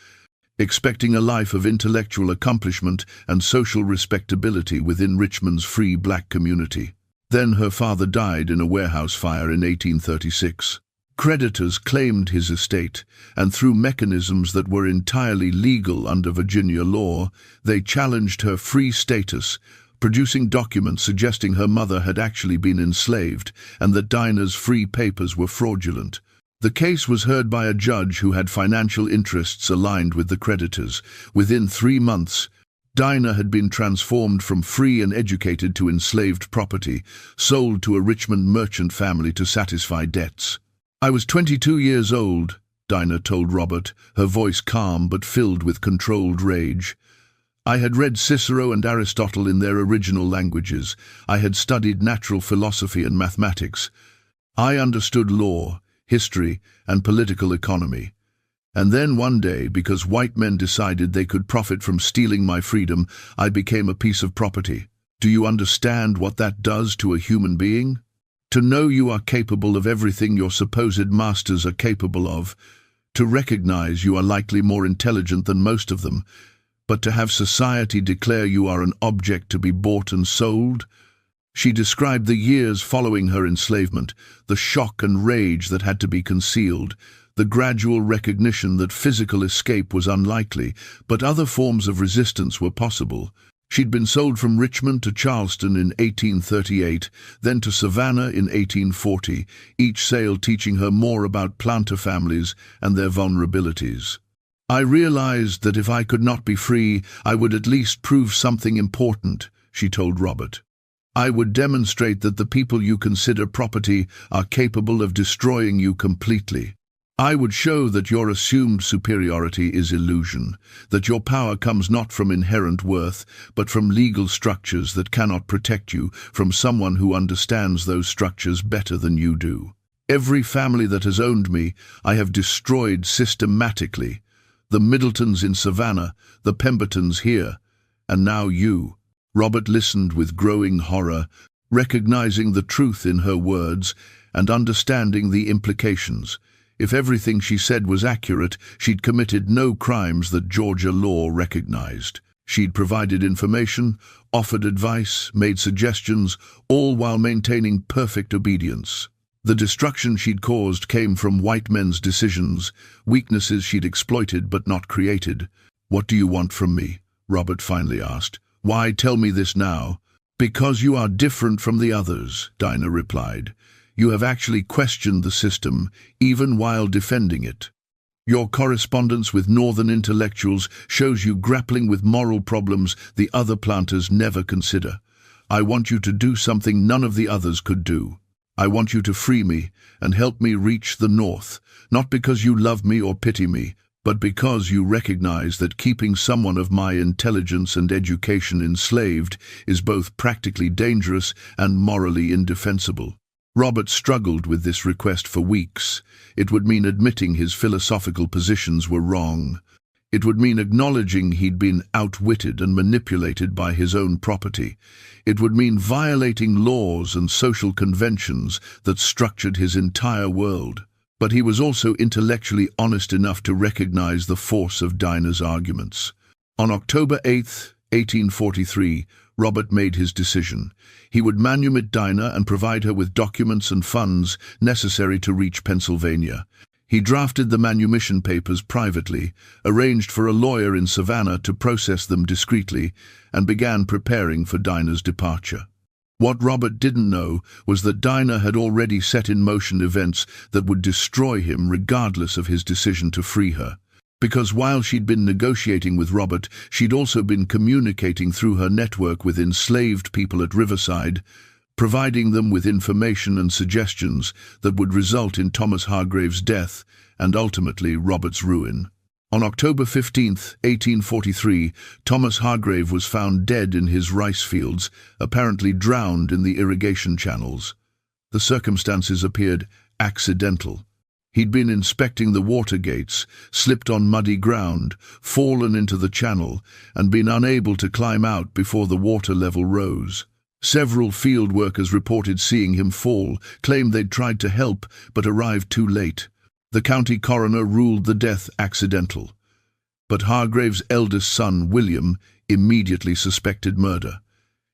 Expecting a life of intellectual accomplishment and social respectability within Richmond's free black community. Then her father died in a warehouse fire in 1836. Creditors claimed his estate, and through mechanisms that were entirely legal under Virginia law, they challenged her free status, producing documents suggesting her mother had actually been enslaved and that Dinah's free papers were fraudulent. The case was heard by a judge who had financial interests aligned with the creditors. Within 3 months, Dinah had been transformed from free and educated to enslaved property, sold to a Richmond merchant family to satisfy debts. "I was 22 years old," Dinah told Robert, her voice calm but filled with controlled rage. "I had read Cicero and Aristotle in their original languages. I had studied natural philosophy and mathematics. I understood law, history, and political economy. And then one day, because white men decided they could profit from stealing my freedom, I became a piece of property. Do you understand what that does to a human being? To know you are capable of everything your supposed masters are capable of, to recognize you are likely more intelligent than most of them, but to have society declare you are an object to be bought and sold?" She described the years following her enslavement, the shock and rage that had to be concealed, the gradual recognition that physical escape was unlikely, but other forms of resistance were possible. She'd been sold from Richmond to Charleston in 1838, then to Savannah in 1840, each sale teaching her more about planter families and their vulnerabilities. "I realized that if I could not be free, I would at least prove something important," she told Robert. "I would demonstrate that the people you consider property are capable of destroying you completely. I would show that your assumed superiority is illusion, that your power comes not from inherent worth, but from legal structures that cannot protect you from someone who understands those structures better than you do. Every family that has owned me, I have destroyed systematically. The Middletons in Savannah, the Pembertons here, and now you." Robert listened with growing horror, recognizing the truth in her words and understanding the implications. If everything she said was accurate, she'd committed no crimes that Georgia law recognized. She'd provided information, offered advice, made suggestions, all while maintaining perfect obedience. The destruction she'd caused came from white men's decisions, weaknesses she'd exploited but not created. "What do you want from me?" Robert finally asked. "Why tell me this now?" "Because you are different from the others," Dinah replied. "You have actually questioned the system, even while defending it. Your correspondence with Northern intellectuals shows you grappling with moral problems the other planters never consider. I want you to do something none of the others could do. I want you to free me and help me reach the North, not because you love me or pity me, but because you recognize that keeping someone of my intelligence and education enslaved is both practically dangerous and morally indefensible." Robert struggled with this request for weeks. It would mean admitting his philosophical positions were wrong. It would mean acknowledging he'd been outwitted and manipulated by his own property. It would mean violating laws and social conventions that structured his entire world. But he was also intellectually honest enough to recognize the force of Dinah's arguments. On October 8, 1843, Robert made his decision. He would manumit Dinah and provide her with documents and funds necessary to reach Pennsylvania. He drafted the manumission papers privately, arranged for a lawyer in Savannah to process them discreetly, and began preparing for Dinah's departure. What Robert didn't know was that Dinah had already set in motion events that would destroy him regardless of his decision to free her. Because while she'd been negotiating with Robert, she'd also been communicating through her network with enslaved people at Riverside, providing them with information and suggestions that would result in Thomas Hargrave's death and ultimately Robert's ruin. On October 15, 1843, Thomas Hargrave was found dead in his rice fields, apparently drowned in the irrigation channels. The circumstances appeared accidental. He'd been inspecting the water gates, slipped on muddy ground, fallen into the channel, and been unable to climb out before the water level rose. Several field workers reported seeing him fall, claimed they'd tried to help, but arrived too late. The county coroner ruled the death accidental. But Hargrave's eldest son, William, immediately suspected murder.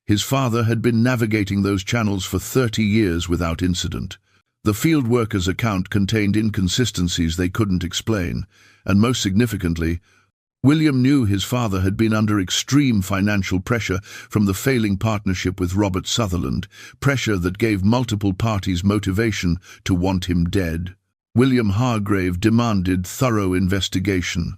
His father had been navigating those channels for 30 years without incident. The field workers' account contained inconsistencies they couldn't explain, and most significantly, William knew his father had been under extreme financial pressure from the failing partnership with Robert Sutherland, pressure that gave multiple parties motivation to want him dead. William Hargrave demanded thorough investigation.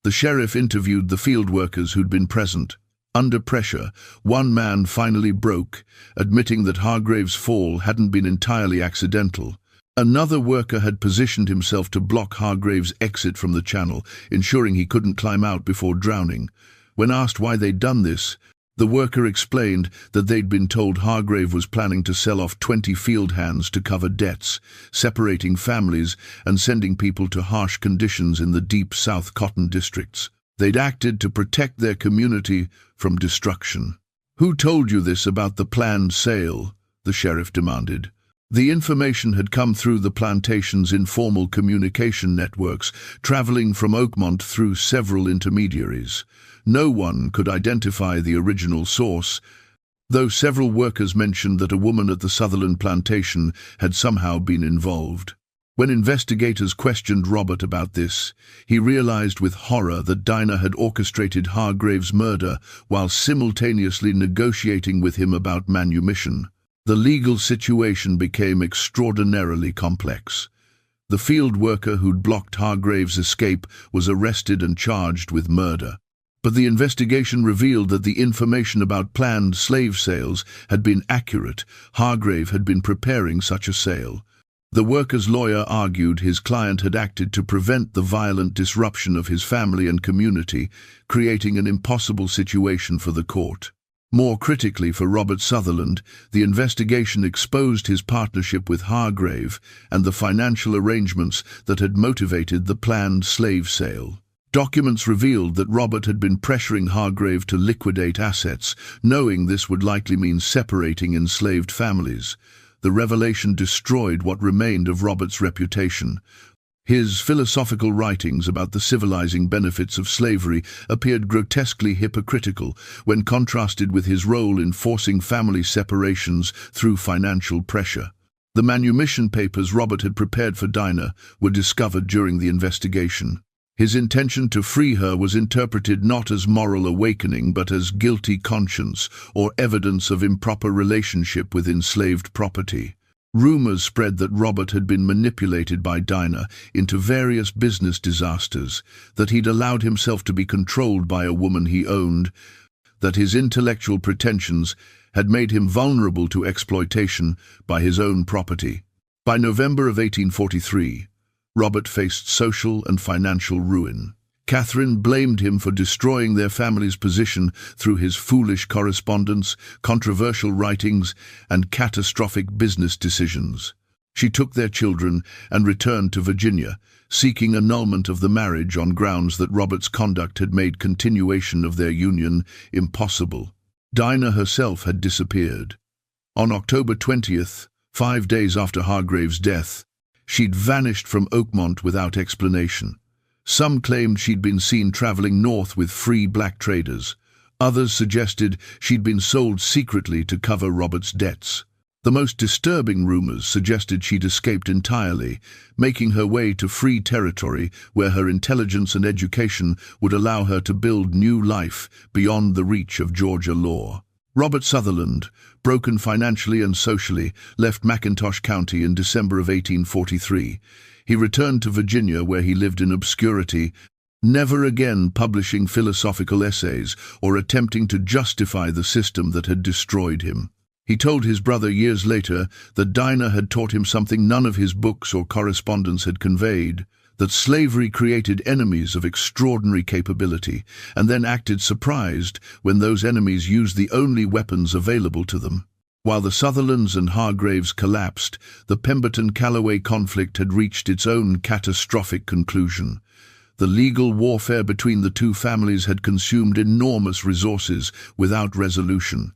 The sheriff interviewed the field workers who'd been present. Under pressure, one man finally broke, admitting that Hargrave's fall hadn't been entirely accidental. Another worker had positioned himself to block Hargrave's exit from the channel, ensuring he couldn't climb out before drowning. When asked why they'd done this, the worker explained that they'd been told Hargrave was planning to sell off 20 field hands to cover debts, separating families and sending people to harsh conditions in the deep South cotton districts. They'd acted to protect their community from destruction. "Who told you this about the planned sale?" the sheriff demanded. The information had come through the plantation's informal communication networks, traveling from Oakmont through several intermediaries. No one could identify the original source, though several workers mentioned that a woman at the Sutherland plantation had somehow been involved. When investigators questioned Robert about this, he realized with horror that Dinah had orchestrated Hargrave's murder while simultaneously negotiating with him about manumission. The legal situation became extraordinarily complex. The field worker who'd blocked Hargrave's escape was arrested and charged with murder. But the investigation revealed that the information about planned slave sales had been accurate. Hargrave had been preparing such a sale. The worker's lawyer argued his client had acted to prevent the violent disruption of his family and community, creating an impossible situation for the court. More critically for Robert Sutherland, the investigation exposed his partnership with Hargrave and the financial arrangements that had motivated the planned slave sale. Documents revealed that Robert had been pressuring Hargrave to liquidate assets, knowing this would likely mean separating enslaved families. The revelation destroyed what remained of Robert's reputation. His philosophical writings about the civilizing benefits of slavery appeared grotesquely hypocritical when contrasted with his role in forcing family separations through financial pressure. The manumission papers Robert had prepared for Dinah were discovered during the investigation. His intention to free her was interpreted not as moral awakening but as guilty conscience or evidence of improper relationship with enslaved property. Rumors spread that Robert had been manipulated by Dinah into various business disasters, that he'd allowed himself to be controlled by a woman he owned, that his intellectual pretensions had made him vulnerable to exploitation by his own property. By November of 1843, Robert faced social and financial ruin. Catherine blamed him for destroying their family's position through his foolish correspondence, controversial writings, and catastrophic business decisions. She took their children and returned to Virginia, seeking annulment of the marriage on grounds that Robert's conduct had made continuation of their union impossible. Dinah herself had disappeared. On October 20th, 5 days after Hargrave's death, she'd vanished from Oakmont without explanation. Some claimed she'd been seen traveling north with free black traders. Others suggested she'd been sold secretly to cover Robert's debts. The most disturbing rumors suggested she'd escaped entirely, making her way to free territory where her intelligence and education would allow her to build new life beyond the reach of Georgia law. Robert Sutherland, broken financially and socially, left McIntosh County in December of 1843. He returned to Virginia where he lived in obscurity, never again publishing philosophical essays or attempting to justify the system that had destroyed him. He told his brother years later that Dinah had taught him something none of his books or correspondence had conveyed, that slavery created enemies of extraordinary capability, and then acted surprised when those enemies used the only weapons available to them. While the Sutherlands and Hargraves collapsed, the Pemberton-Callaway conflict had reached its own catastrophic conclusion. The legal warfare between the two families had consumed enormous resources without resolution.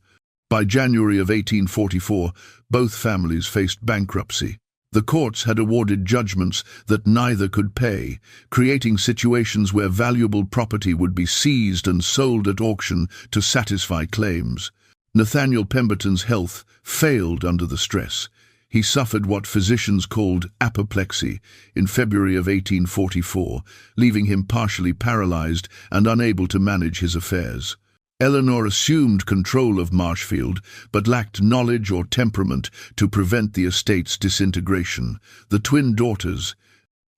By January of 1844, both families faced bankruptcy. The courts had awarded judgments that neither could pay, creating situations where valuable property would be seized and sold at auction to satisfy claims. Nathaniel Pemberton's health failed under the stress. He suffered what physicians called apoplexy in February of 1844, leaving him partially paralyzed and unable to manage his affairs. Eleanor assumed control of Marshfield, but lacked knowledge or temperament to prevent the estate's disintegration. The twin daughters,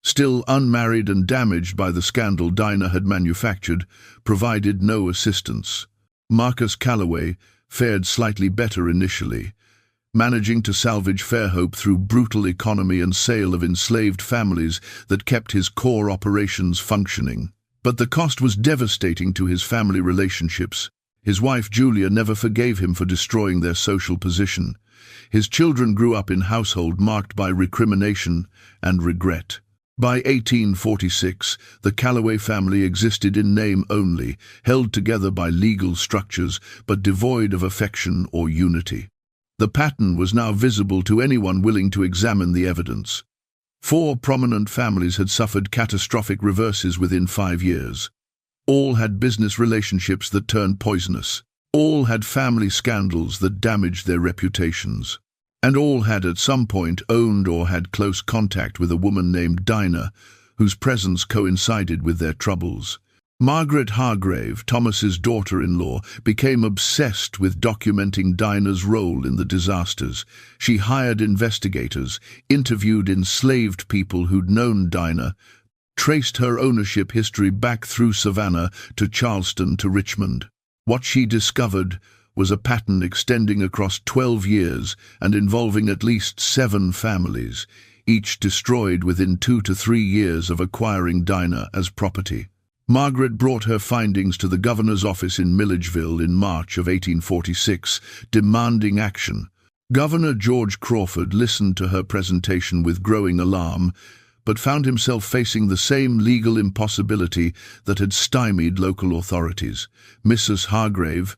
still unmarried and damaged by the scandal Dinah had manufactured, provided no assistance. Marcus Callaway fared slightly better initially, managing to salvage Fairhope through brutal economy and sale of enslaved families that kept his core operations functioning. But the cost was devastating to his family relationships. His wife Julia never forgave him for destroying their social position. His children grew up in a household marked by recrimination and regret. By 1846, the Callaway family existed in name only, held together by legal structures, but devoid of affection or unity. The pattern was now visible to anyone willing to examine the evidence. 4 prominent families had suffered catastrophic reverses within 5 years. All had business relationships that turned poisonous. All had family scandals that damaged their reputations. And all had at some point owned or had close contact with a woman named Dinah, whose presence coincided with their troubles. Margaret Hargrave, Thomas's daughter-in-law, became obsessed with documenting Dinah's role in the disasters. She hired investigators, interviewed enslaved people who'd known Dinah, traced her ownership history back through Savannah to Charleston to Richmond. What she discovered was a pattern extending across 12 years and involving at least 7 families, each destroyed within 2 to 3 years of acquiring Dinah as property. Margaret brought her findings to the governor's office in Milledgeville in March of 1846, demanding action. Governor George Crawford listened to her presentation with growing alarm, but found himself facing the same legal impossibility that had stymied local authorities. Mrs. Hargrave,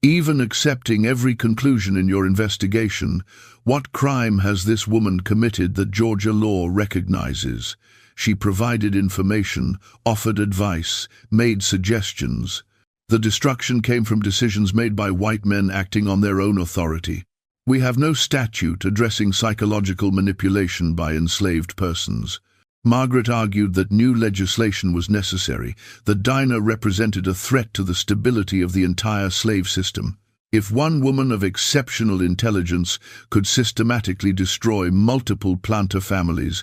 even accepting every conclusion in your investigation, what crime has this woman committed that Georgia law recognizes? She provided information, offered advice, made suggestions. The destruction came from decisions made by white men acting on their own authority. We have no statute addressing psychological manipulation by enslaved persons. Margaret argued that new legislation was necessary, that Dinah represented a threat to the stability of the entire slave system. If one woman of exceptional intelligence could systematically destroy multiple planter families,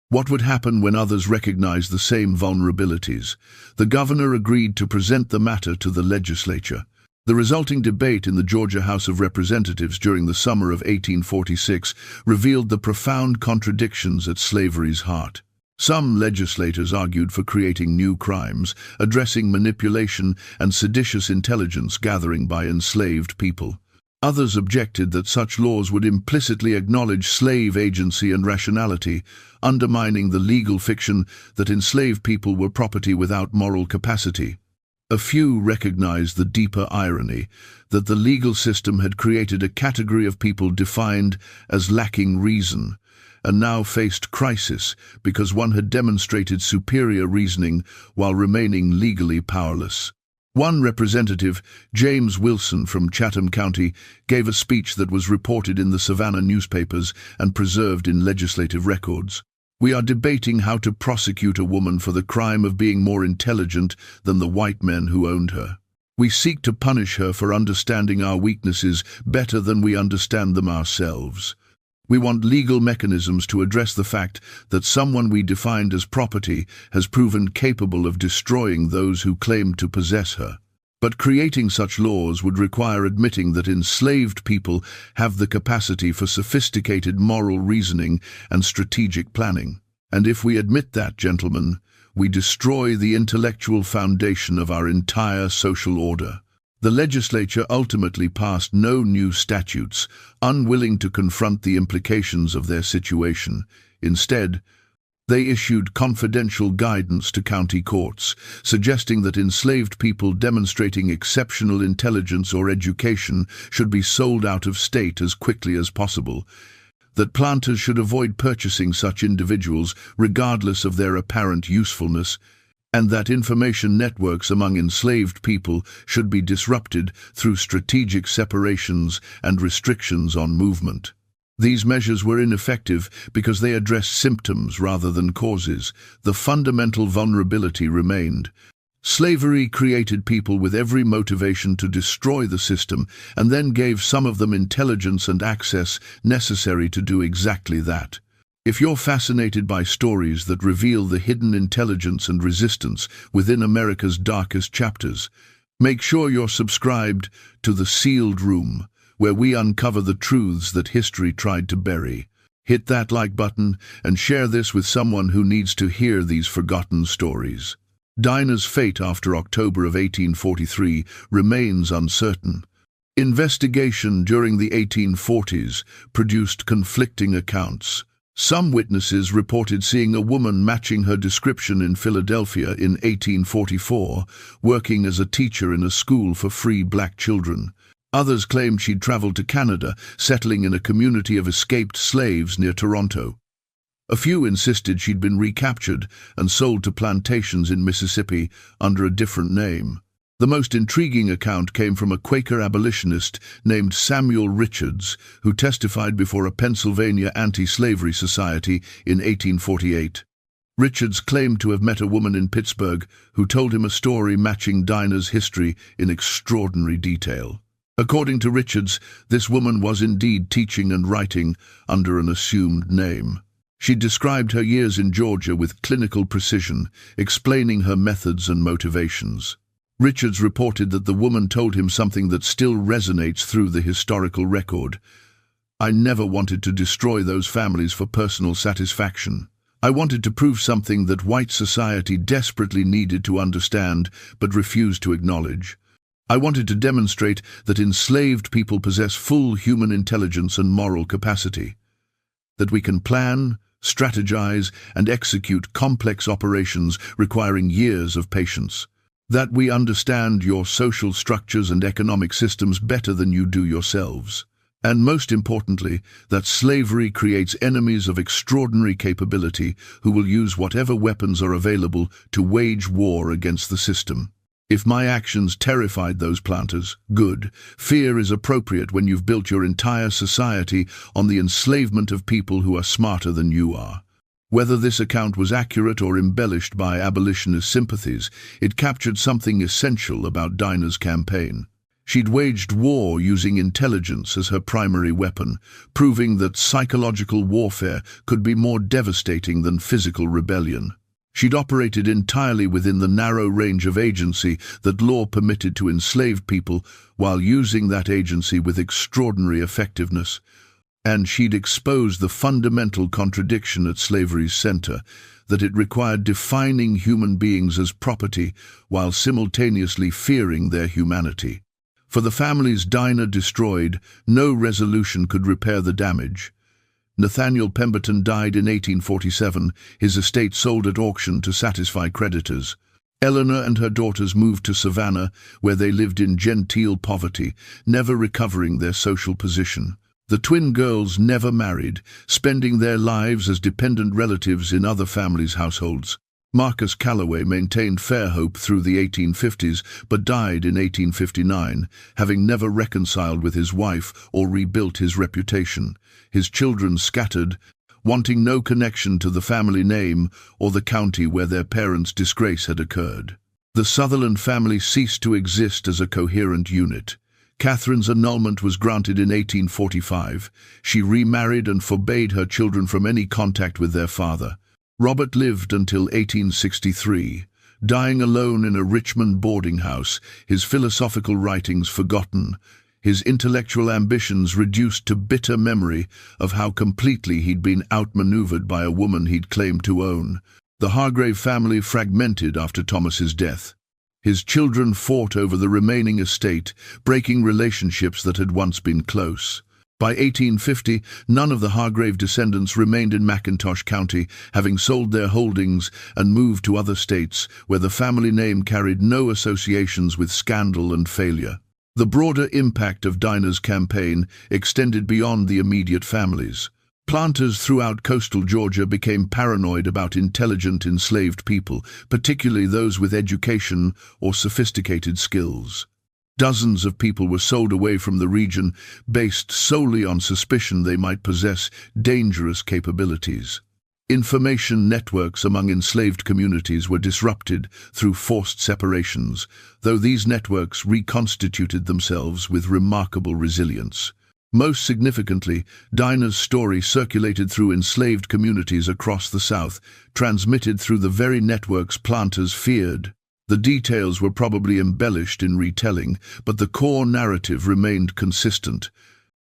what would happen when others recognized the same vulnerabilities? The governor agreed to present the matter to the legislature. The resulting debate in the Georgia House of Representatives during the summer of 1846 revealed the profound contradictions at slavery's heart. Some legislators argued for creating new crimes, addressing manipulation and seditious intelligence gathering by enslaved people. Others objected that such laws would implicitly acknowledge slave agency and rationality, undermining the legal fiction that enslaved people were property without moral capacity. A few recognized the deeper irony that the legal system had created a category of people defined as lacking reason, and now faced crisis because one had demonstrated superior reasoning while remaining legally powerless. One representative, James Wilson from Chatham County, gave a speech that was reported in the Savannah newspapers and preserved in legislative records. "We are debating how to prosecute a woman for the crime of being more intelligent than the white men who owned her. We seek to punish her for understanding our weaknesses better than we understand them ourselves. We want legal mechanisms to address the fact that someone we defined as property has proven capable of destroying those who claimed to possess her. But creating such laws would require admitting that enslaved people have the capacity for sophisticated moral reasoning and strategic planning. And if we admit that, gentlemen, we destroy the intellectual foundation of our entire social order." The legislature ultimately passed no new statutes, unwilling to confront the implications of their situation. Instead, they issued confidential guidance to county courts, suggesting that enslaved people demonstrating exceptional intelligence or education should be sold out of state as quickly as possible, that planters should avoid purchasing such individuals regardless of their apparent usefulness, and that information networks among enslaved people should be disrupted through strategic separations and restrictions on movement. These measures were ineffective because they addressed symptoms rather than causes. The fundamental vulnerability remained. Slavery created people with every motivation to destroy the system, and then gave some of them intelligence and access necessary to do exactly that. If you're fascinated by stories that reveal the hidden intelligence and resistance within America's darkest chapters, make sure you're subscribed to The Sealed Room, where we uncover the truths that history tried to bury. Hit that like button and share this with someone who needs to hear these forgotten stories. Dinah's fate after October of 1843 remains uncertain. Investigation during the 1840s produced conflicting accounts. Some witnesses reported seeing a woman matching her description in Philadelphia in 1844, working as a teacher in a school for free black children. Others claimed she'd traveled to Canada, settling in a community of escaped slaves near Toronto. A few insisted she'd been recaptured and sold to plantations in Mississippi under a different name. The most intriguing account came from a Quaker abolitionist named Samuel Richards, who testified before a Pennsylvania anti-slavery society in 1848. Richards claimed to have met a woman in Pittsburgh who told him a story matching Dinah's history in extraordinary detail. According to Richards, this woman was indeed teaching and writing under an assumed name. She described her years in Georgia with clinical precision, explaining her methods and motivations. Richards reported that the woman told him something that still resonates through the historical record. "I never wanted to destroy those families for personal satisfaction. I wanted to prove something that white society desperately needed to understand but refused to acknowledge. I wanted to demonstrate that enslaved people possess full human intelligence and moral capacity, that we can plan, strategize, and execute complex operations requiring years of patience, that we understand your social structures and economic systems better than you do yourselves, and most importantly, that slavery creates enemies of extraordinary capability who will use whatever weapons are available to wage war against the system. If my actions terrified those planters, good. Fear is appropriate when you've built your entire society on the enslavement of people who are smarter than you are." Whether this account was accurate or embellished by abolitionist sympathies, it captured something essential about Dinah's campaign. She'd waged war using intelligence as her primary weapon, proving that psychological warfare could be more devastating than physical rebellion. She'd operated entirely within the narrow range of agency that law permitted to enslaved people, while using that agency with extraordinary effectiveness. And she'd exposed the fundamental contradiction at slavery's center, that it required defining human beings as property while simultaneously fearing their humanity. For the families Dinah destroyed, no resolution could repair the damage. Nathaniel Pemberton died in 1847, his estate sold at auction to satisfy creditors. Eleanor and her daughters moved to Savannah, where they lived in genteel poverty, never recovering their social position. The twin girls never married, spending their lives as dependent relatives in other families' households. Marcus Calloway maintained Fairhope through the 1850s, but died in 1859, having never reconciled with his wife or rebuilt his reputation. His children scattered, wanting no connection to the family name or the county where their parents' disgrace had occurred. The Sutherland family ceased to exist as a coherent unit. Catherine's annulment was granted in 1845. She remarried and forbade her children from any contact with their father. Robert lived until 1863, dying alone in a Richmond boarding house, his philosophical writings forgotten, his intellectual ambitions reduced to bitter memory of how completely he'd been outmaneuvered by a woman he'd claimed to own. The Hargrave family fragmented after Thomas's death. His children fought over the remaining estate, breaking relationships that had once been close. By 1850, none of the Hargrave descendants remained in Mackintosh County, having sold their holdings and moved to other states where the family name carried no associations with scandal and failure. The broader impact of Dinah's campaign extended beyond the immediate families. Planters throughout coastal Georgia became paranoid about intelligent enslaved people, particularly those with education or sophisticated skills. Dozens of people were sold away from the region based solely on suspicion they might possess dangerous capabilities. Information networks among enslaved communities were disrupted through forced separations, though these networks reconstituted themselves with remarkable resilience. Most significantly, Dinah's story circulated through enslaved communities across the South, transmitted through the very networks planters feared. The details were probably embellished in retelling, but the core narrative remained consistent.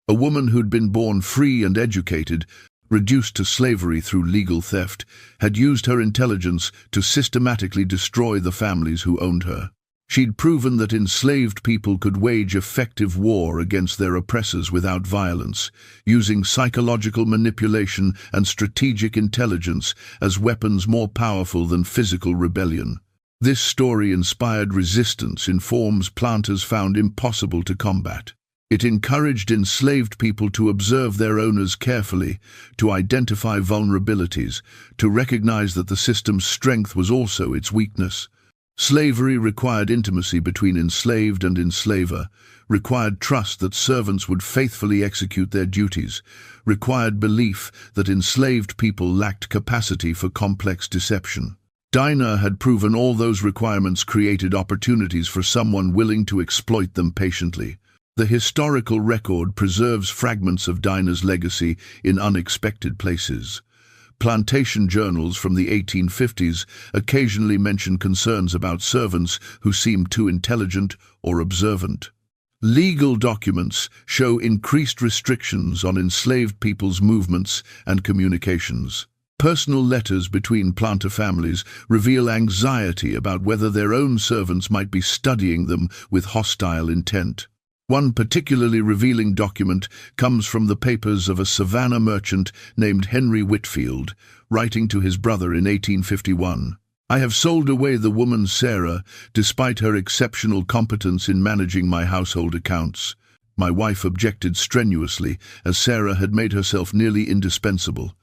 A woman who'd been born free and educated, reduced to slavery through legal theft, had used her intelligence to systematically destroy the families who owned her. She'd proven that enslaved people could wage effective war against their oppressors without violence, using psychological manipulation and strategic intelligence as weapons more powerful than physical rebellion. This story inspired resistance in forms planters found impossible to combat. It encouraged enslaved people to observe their owners carefully, to identify vulnerabilities, to recognize that the system's strength was also its weakness. Slavery required intimacy between enslaved and enslaver, required trust that servants would faithfully execute their duties, required belief that enslaved people lacked capacity for complex deception. Dinah had proven all those requirements created opportunities for someone willing to exploit them patiently. The historical record preserves fragments of Dinah's legacy in unexpected places. Plantation journals from the 1850s occasionally mention concerns about servants who seemed too intelligent or observant. Legal documents show increased restrictions on enslaved people's movements and communications. Personal letters between planter families reveal anxiety about whether their own servants might be studying them with hostile intent. One particularly revealing document comes from the papers of a Savannah merchant named Henry Whitfield, writing to his brother in 1851. "I have sold away the woman Sarah, despite her exceptional competence in managing my household accounts. My wife objected strenuously, as Sarah had made herself nearly indispensable.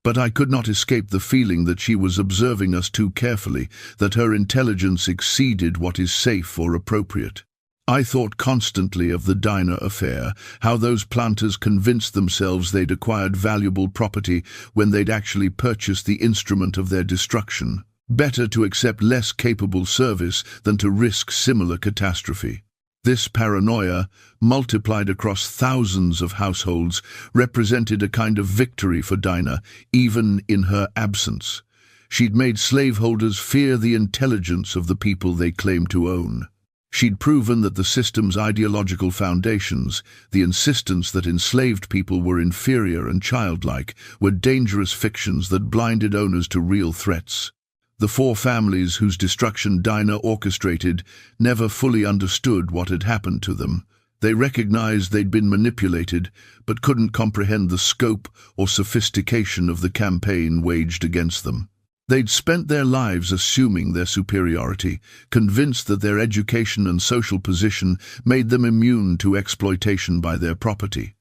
But I could not escape the feeling that she was observing us too carefully, that her intelligence exceeded what is safe or appropriate. I thought constantly of the Dinah affair, how those planters convinced themselves they'd acquired valuable property when they'd actually purchased the instrument of their destruction. Better to accept less capable service than to risk similar catastrophe. This paranoia, multiplied across thousands of households, represented a kind of victory for Dinah, even in her absence. She'd made slaveholders fear the intelligence of the people they claimed to own. She'd proven that the system's ideological foundations, the insistence that enslaved people were inferior and childlike, were dangerous fictions that blinded owners to real threats. The four families whose destruction Dinah orchestrated never fully understood what had happened to them. They recognized they'd been manipulated, but couldn't comprehend the scope or sophistication of the campaign waged against them. They'd spent their lives assuming their superiority, convinced that their education and social position made them immune to exploitation by their property.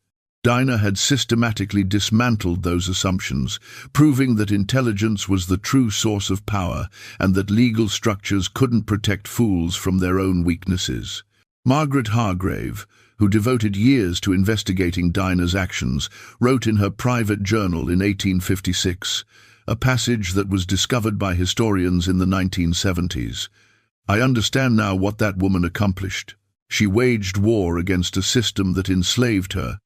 Dinah had systematically dismantled those assumptions, proving that intelligence was the true source of power and that legal structures couldn't protect fools from their own weaknesses. Margaret Hargrave, who devoted years to investigating Dinah's actions, wrote in her private journal in 1856, a passage that was discovered by historians in the 1970s. "I understand now what that woman accomplished. She waged war against a system that enslaved her,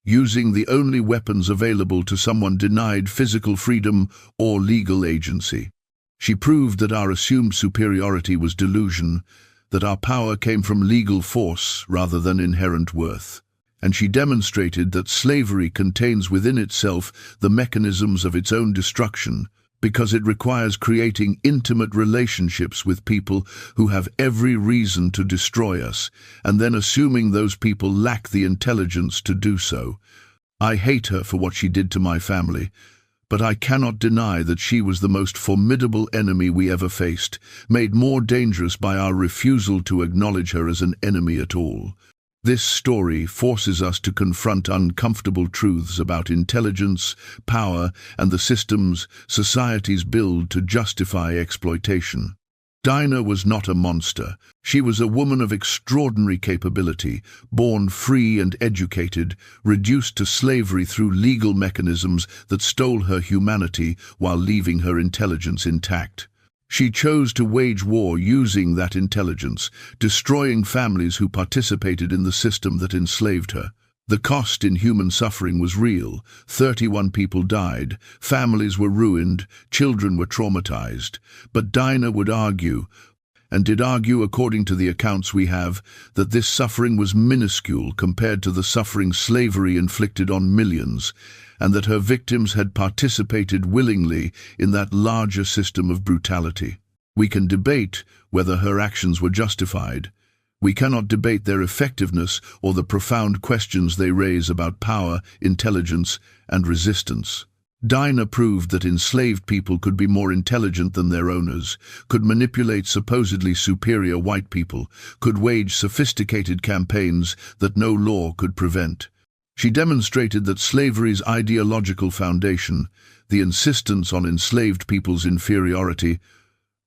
using the only weapons available to someone denied physical freedom or legal agency. She proved that our assumed superiority was delusion, that our power came from legal force rather than inherent worth. And she demonstrated that slavery contains within itself the mechanisms of its own destruction, because it requires creating intimate relationships with people who have every reason to destroy us, and then assuming those people lack the intelligence to do so. I hate her for what she did to my family, but I cannot deny that she was the most formidable enemy we ever faced, made more dangerous by our refusal to acknowledge her as an enemy at all. This story forces us to confront uncomfortable truths about intelligence, power, and the systems societies build to justify exploitation. Dinah was not a monster. She was a woman of extraordinary capability, born free and educated, reduced to slavery through legal mechanisms that stole her humanity while leaving her intelligence intact. She chose to wage war using that intelligence, destroying families who participated in the system that enslaved her. The cost in human suffering was real. 31 people died, families were ruined, children were traumatized. But Dinah would argue, and did argue according to the accounts we have, that this suffering was minuscule compared to the suffering slavery inflicted on millions, and that her victims had participated willingly in that larger system of brutality. We can debate whether her actions were justified. We cannot debate their effectiveness or the profound questions they raise about power, intelligence, and resistance. Dinah proved that enslaved people could be more intelligent than their owners, could manipulate supposedly superior white people, could wage sophisticated campaigns that no law could prevent. She demonstrated that slavery's ideological foundation, the insistence on enslaved people's inferiority,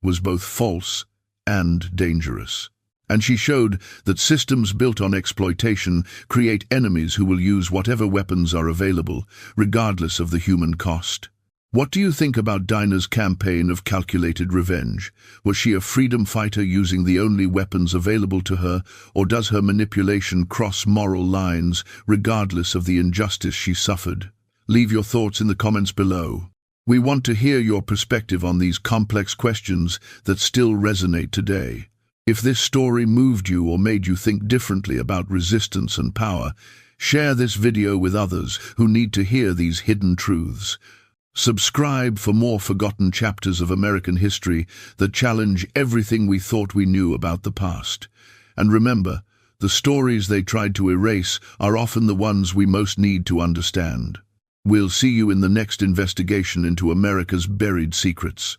was both false and dangerous. And she showed that systems built on exploitation create enemies who will use whatever weapons are available, regardless of the human cost. What do you think about Dinah's campaign of calculated revenge? Was she a freedom fighter using the only weapons available to her, or does her manipulation cross moral lines, regardless of the injustice she suffered? Leave your thoughts in the comments below. We want to hear your perspective on these complex questions that still resonate today. If this story moved you or made you think differently about resistance and power, share this video with others who need to hear these hidden truths. Subscribe for more forgotten chapters of American history that challenge everything we thought we knew about the past. And remember, the stories they tried to erase are often the ones we most need to understand. We'll see you in the next investigation into America's buried secrets.